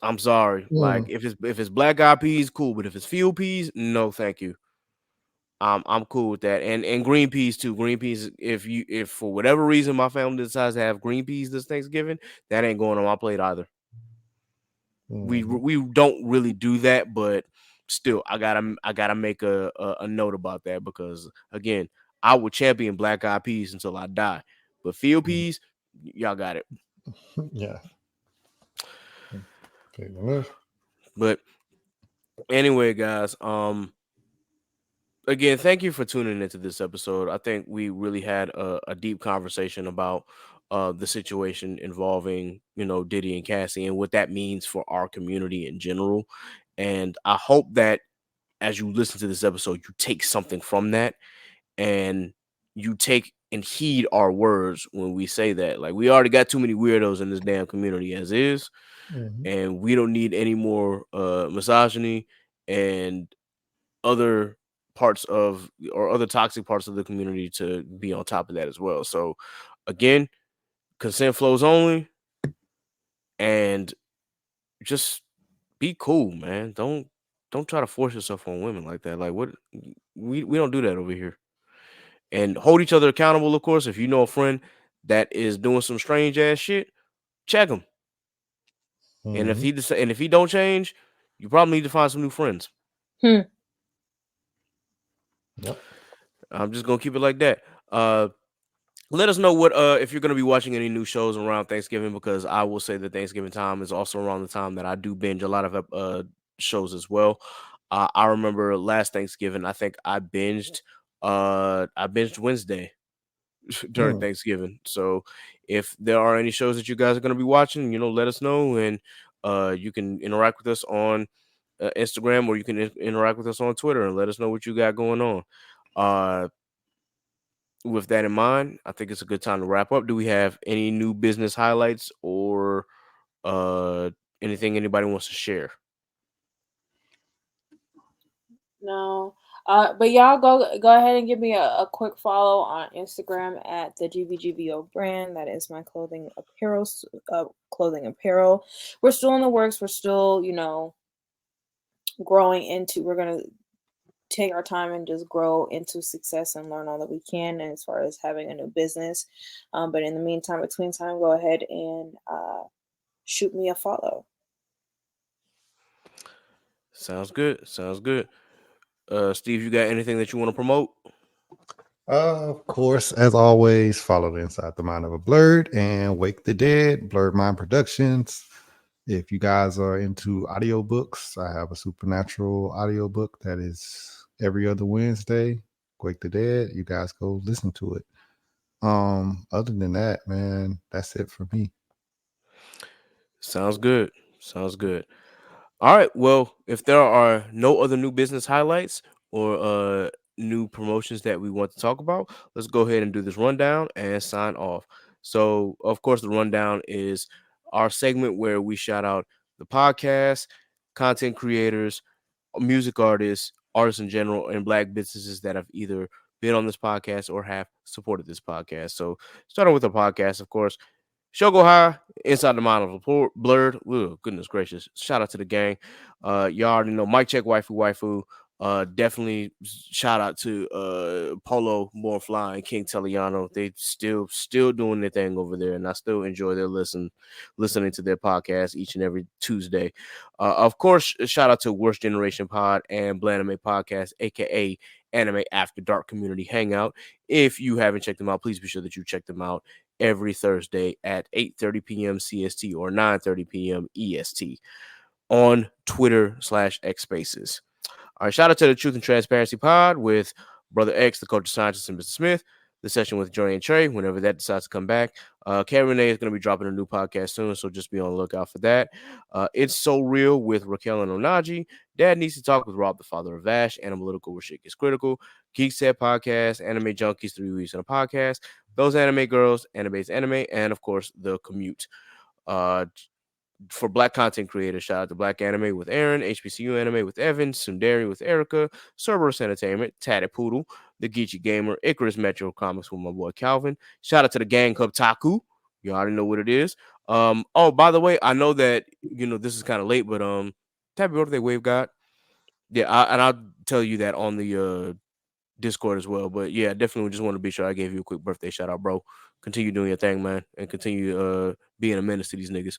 I'm sorry. Like if it's black eyed peas, cool, but if it's field peas, no, thank you. I'm cool with that, and green peas too. Green peas, if for whatever reason my family decides to have green peas this Thanksgiving, that ain't going on my plate either. We don't really do that, but still, I gotta make a note about that because again, I will champion black eyed peas until I die, but field peas, y'all got it. Yeah. But anyway, guys, again, thank you for tuning into this episode. I think we really had a deep conversation about the situation involving, Diddy and Cassie and what that means for our community in general. And I hope that as you listen to this episode, you take something from that and you take and heed our words when we say that. Like, we already got too many weirdos in this damn community as is, and we don't need any more misogyny and other parts of or other toxic parts of the community to be on top of that as well. So again, consent flows only, and just be cool, man. Don't try to force yourself on women like that. Like, what, we don't do that over here. And hold each other accountable, of course. If you know a friend that is doing some strange ass shit, check him. And if he don't change, you probably need to find some new friends. Yep. I'm just gonna keep it like that. Let us know what if you're gonna be watching any new shows around Thanksgiving, because I will say that Thanksgiving time is also around the time that I do binge a lot of shows as well. I remember last Thanksgiving, I think I binged Wednesday during Mm. Thanksgiving. So if there are any shows that you guys are gonna be watching, let us know, and you can interact with us on Instagram, or you can interact with us on Twitter and let us know what you got going on. Uh, with that in mind, I think it's a good time to wrap up. Do we have any new business highlights or uh anything anybody wants to share? No. But y'all go ahead and give me a quick follow on Instagram at the GBGBO brand. That is my clothing apparel. We're still in the works. We're still, growing into. We're gonna take our time and just grow into success and learn all that we can as far as having a new business. But in the meantime, between time, go ahead and shoot me a follow. Sounds good. Sounds good. Steve, you got anything that you want to promote? Of course, as always, follow the Inside the Mind of a Blurred and Wake the Dead, Blurred Mind Productions. If you guys are into audiobooks, I have a supernatural audiobook that is every other Wednesday. Wake the Dead. You guys go listen to it. Other than that, man, that's it for me. Sounds good. Sounds good. All right. Well, if there are no other new business highlights or new promotions that we want to talk about, let's go ahead and do this rundown and sign off. So, of course, the rundown is our segment where we shout out the podcast, content creators, music artists, artists in general, and black businesses that have either been on this podcast or have supported this podcast. So, starting with the podcast, of course, Show go high, inside the mind of a blurred. Ooh, goodness gracious. Shout out to the gang. Y'all already know Mike Check Waifu. Definitely shout out to Polo Born Fly and King Teliano. They still doing their thing over there, and I still enjoy their listening to their podcast each and every Tuesday. Of course, shout out to Worst Generation Pod and Blanime Podcast, aka Anime After Dark Community Hangout. If you haven't checked them out, please be sure that you check them out every Thursday at 8:30 p.m. CST or 9:30 p.m. EST on Twitter/X Spaces. All right, shout out to the Truth and Transparency Pod with Brother X, the culture scientist, and Mr. Smith. The session with Joy and Trey, whenever that decides to come back. Karen Renee is going to be dropping a new podcast soon, so just be on the lookout for that. It's So Real with Raquel and Onaji. Dad Needs to Talk with Rob, the father of Vash. Analytical where shit gets critical. Geek Set Podcast. Anime Junkies, 3 weeks in a podcast. Those Anime Girls, Anime's Anime, and of course, The Commute. For black content creators, shout out to Black Anime with Aaron, HBCU Anime with Evan, Sundari with Erica, Cerberus Entertainment, Tatted Poodle, The Geechee Gamer, Icarus Metro Comics with my boy Calvin. Shout out to the Gang Club Taku. You already know what it is. Oh, by the way, I know that this is kind of late, but happy birthday, Wave God. Yeah, and I'll tell you that on the Discord as well. But yeah, definitely just want to be sure I gave you a quick birthday shout out, bro. Continue doing your thing, man, and continue being a menace to these niggas.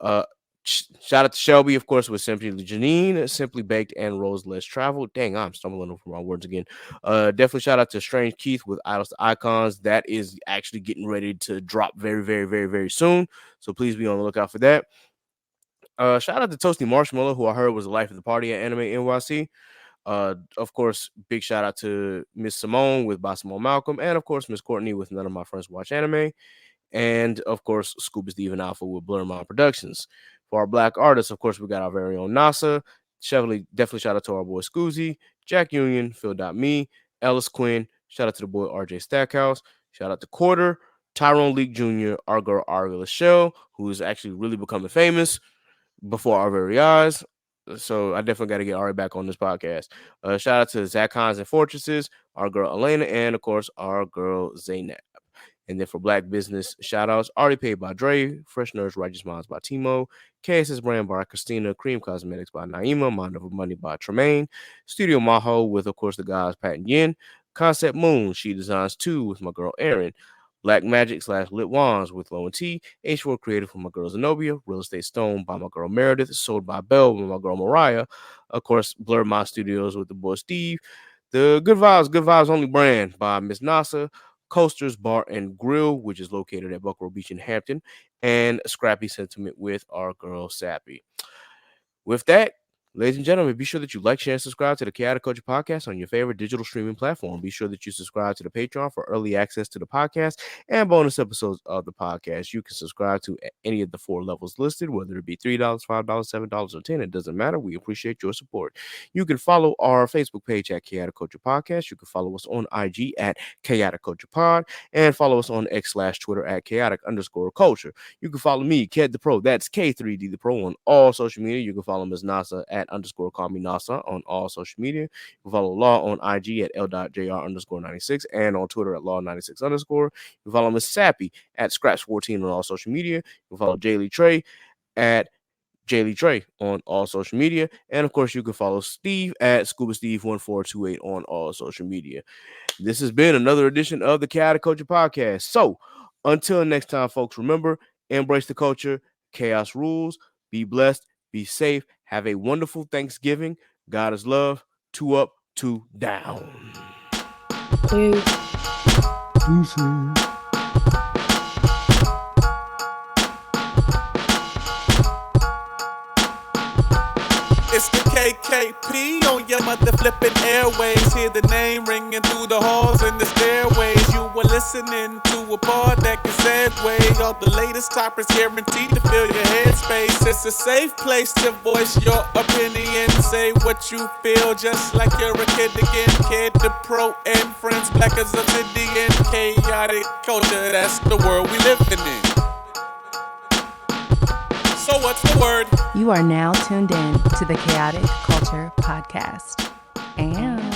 Uh, Shout out to Shelby, of course, with Simply Janine, Simply Baked, and Rose Less Travel. Dang, I'm stumbling over my words again. Definitely shout out to Strange Keith with Idols to Icons. That is actually getting ready to drop very, very, very, very soon. So please be on the lookout for that. Shout out to Toasty Marshmallow, who I heard was the life of the party at Anime NYC. Of course, big shout out to Miss Simone with By Simone Malcolm, and of course, Miss Courtney with None of My Friends Watch Anime. And of course, Scuba Steven Alpha with Blur Mind Productions. For our black artists, of course, we got our very own NASA. Definitely shout out to our boy Scoozy, Jack Union, Phil.me, Ellis Quinn. Shout out to the boy RJ Stackhouse. Shout out to Quarter, Tyrone Leak Jr., our girl Ari Lachelle, who is actually really becoming famous before our very eyes. So I definitely got to get Ari back on this podcast. Shout out to Zach Hines and Fortresses, our girl Elena, and of course, our girl Zaynab. And then for black business shout outs, Already Paid by Dre, Fresh Nerds, Righteous Minds by Timo, KSS Brand by Christina, Cream Cosmetics by Naima, Mind Over Money by Tremaine, Studio Maho with, of course, the guys Pat and Yin, Concept Moon, She Designs 2 with my girl Erin, Black Magic / Lit Wands with Low and T, H4 Creative with my girl Zenobia, Real Estate Stone by my girl Meredith, Sold by Bell with my girl Mariah, of course, Blur My Studios with the boy Steve, the Good Vibes Only brand by Miss Nasa, Coasters Bar and Grill, which is located at Buckrow Beach in Hampton, and Scrappy Sentiment with our girl Sappy. With that, ladies and gentlemen, be sure that you like, share, and subscribe to the Chaotic Culture Podcast on your favorite digital streaming platform. Be sure that you subscribe to the Patreon for early access to the podcast and bonus episodes of the podcast. You can subscribe to any of the 4 levels listed, whether it be $3, $5, $7, or $10. It doesn't matter. We appreciate your support. You can follow our Facebook page at Chaotic Culture Podcast. You can follow us on IG at Chaotic Culture Pod, and follow us on X/Twitter at Chaotic_Culture. You can follow me, Ked the Pro. That's K3D the Pro on all social media. You can follow Ms. NASA at _call me NASA on all social media. You can follow Law on IG at L.JR_96 and on Twitter at Law96_. You can follow Miss Sappy at Scraps14 on all social media. You can follow Jaylee Trey at Jaylee Trey on all social media. And of course, you can follow Steve at Scuba Steve 1428 on all social media. This has been another edition of the Chaotic Culture Podcast. So until next time, folks, remember, embrace the culture, chaos rules, be blessed, be safe, have a wonderful Thanksgiving. God is love. 2 up, 2 down. Peace. It's the KKP on your mother flipping airways. Hear the name ringing through the halls and the stairways. You were listening to a pod that can segue. All the latest topics guaranteed to fill your headspace. It's a safe place to voice your opinion. Say what you feel just like you're a kid again. Kid the Pro and friends, black as obsidian. Chaotic culture, that's the world we living in. So what's the word? You are now tuned in to the Chaotic Culture Podcast. And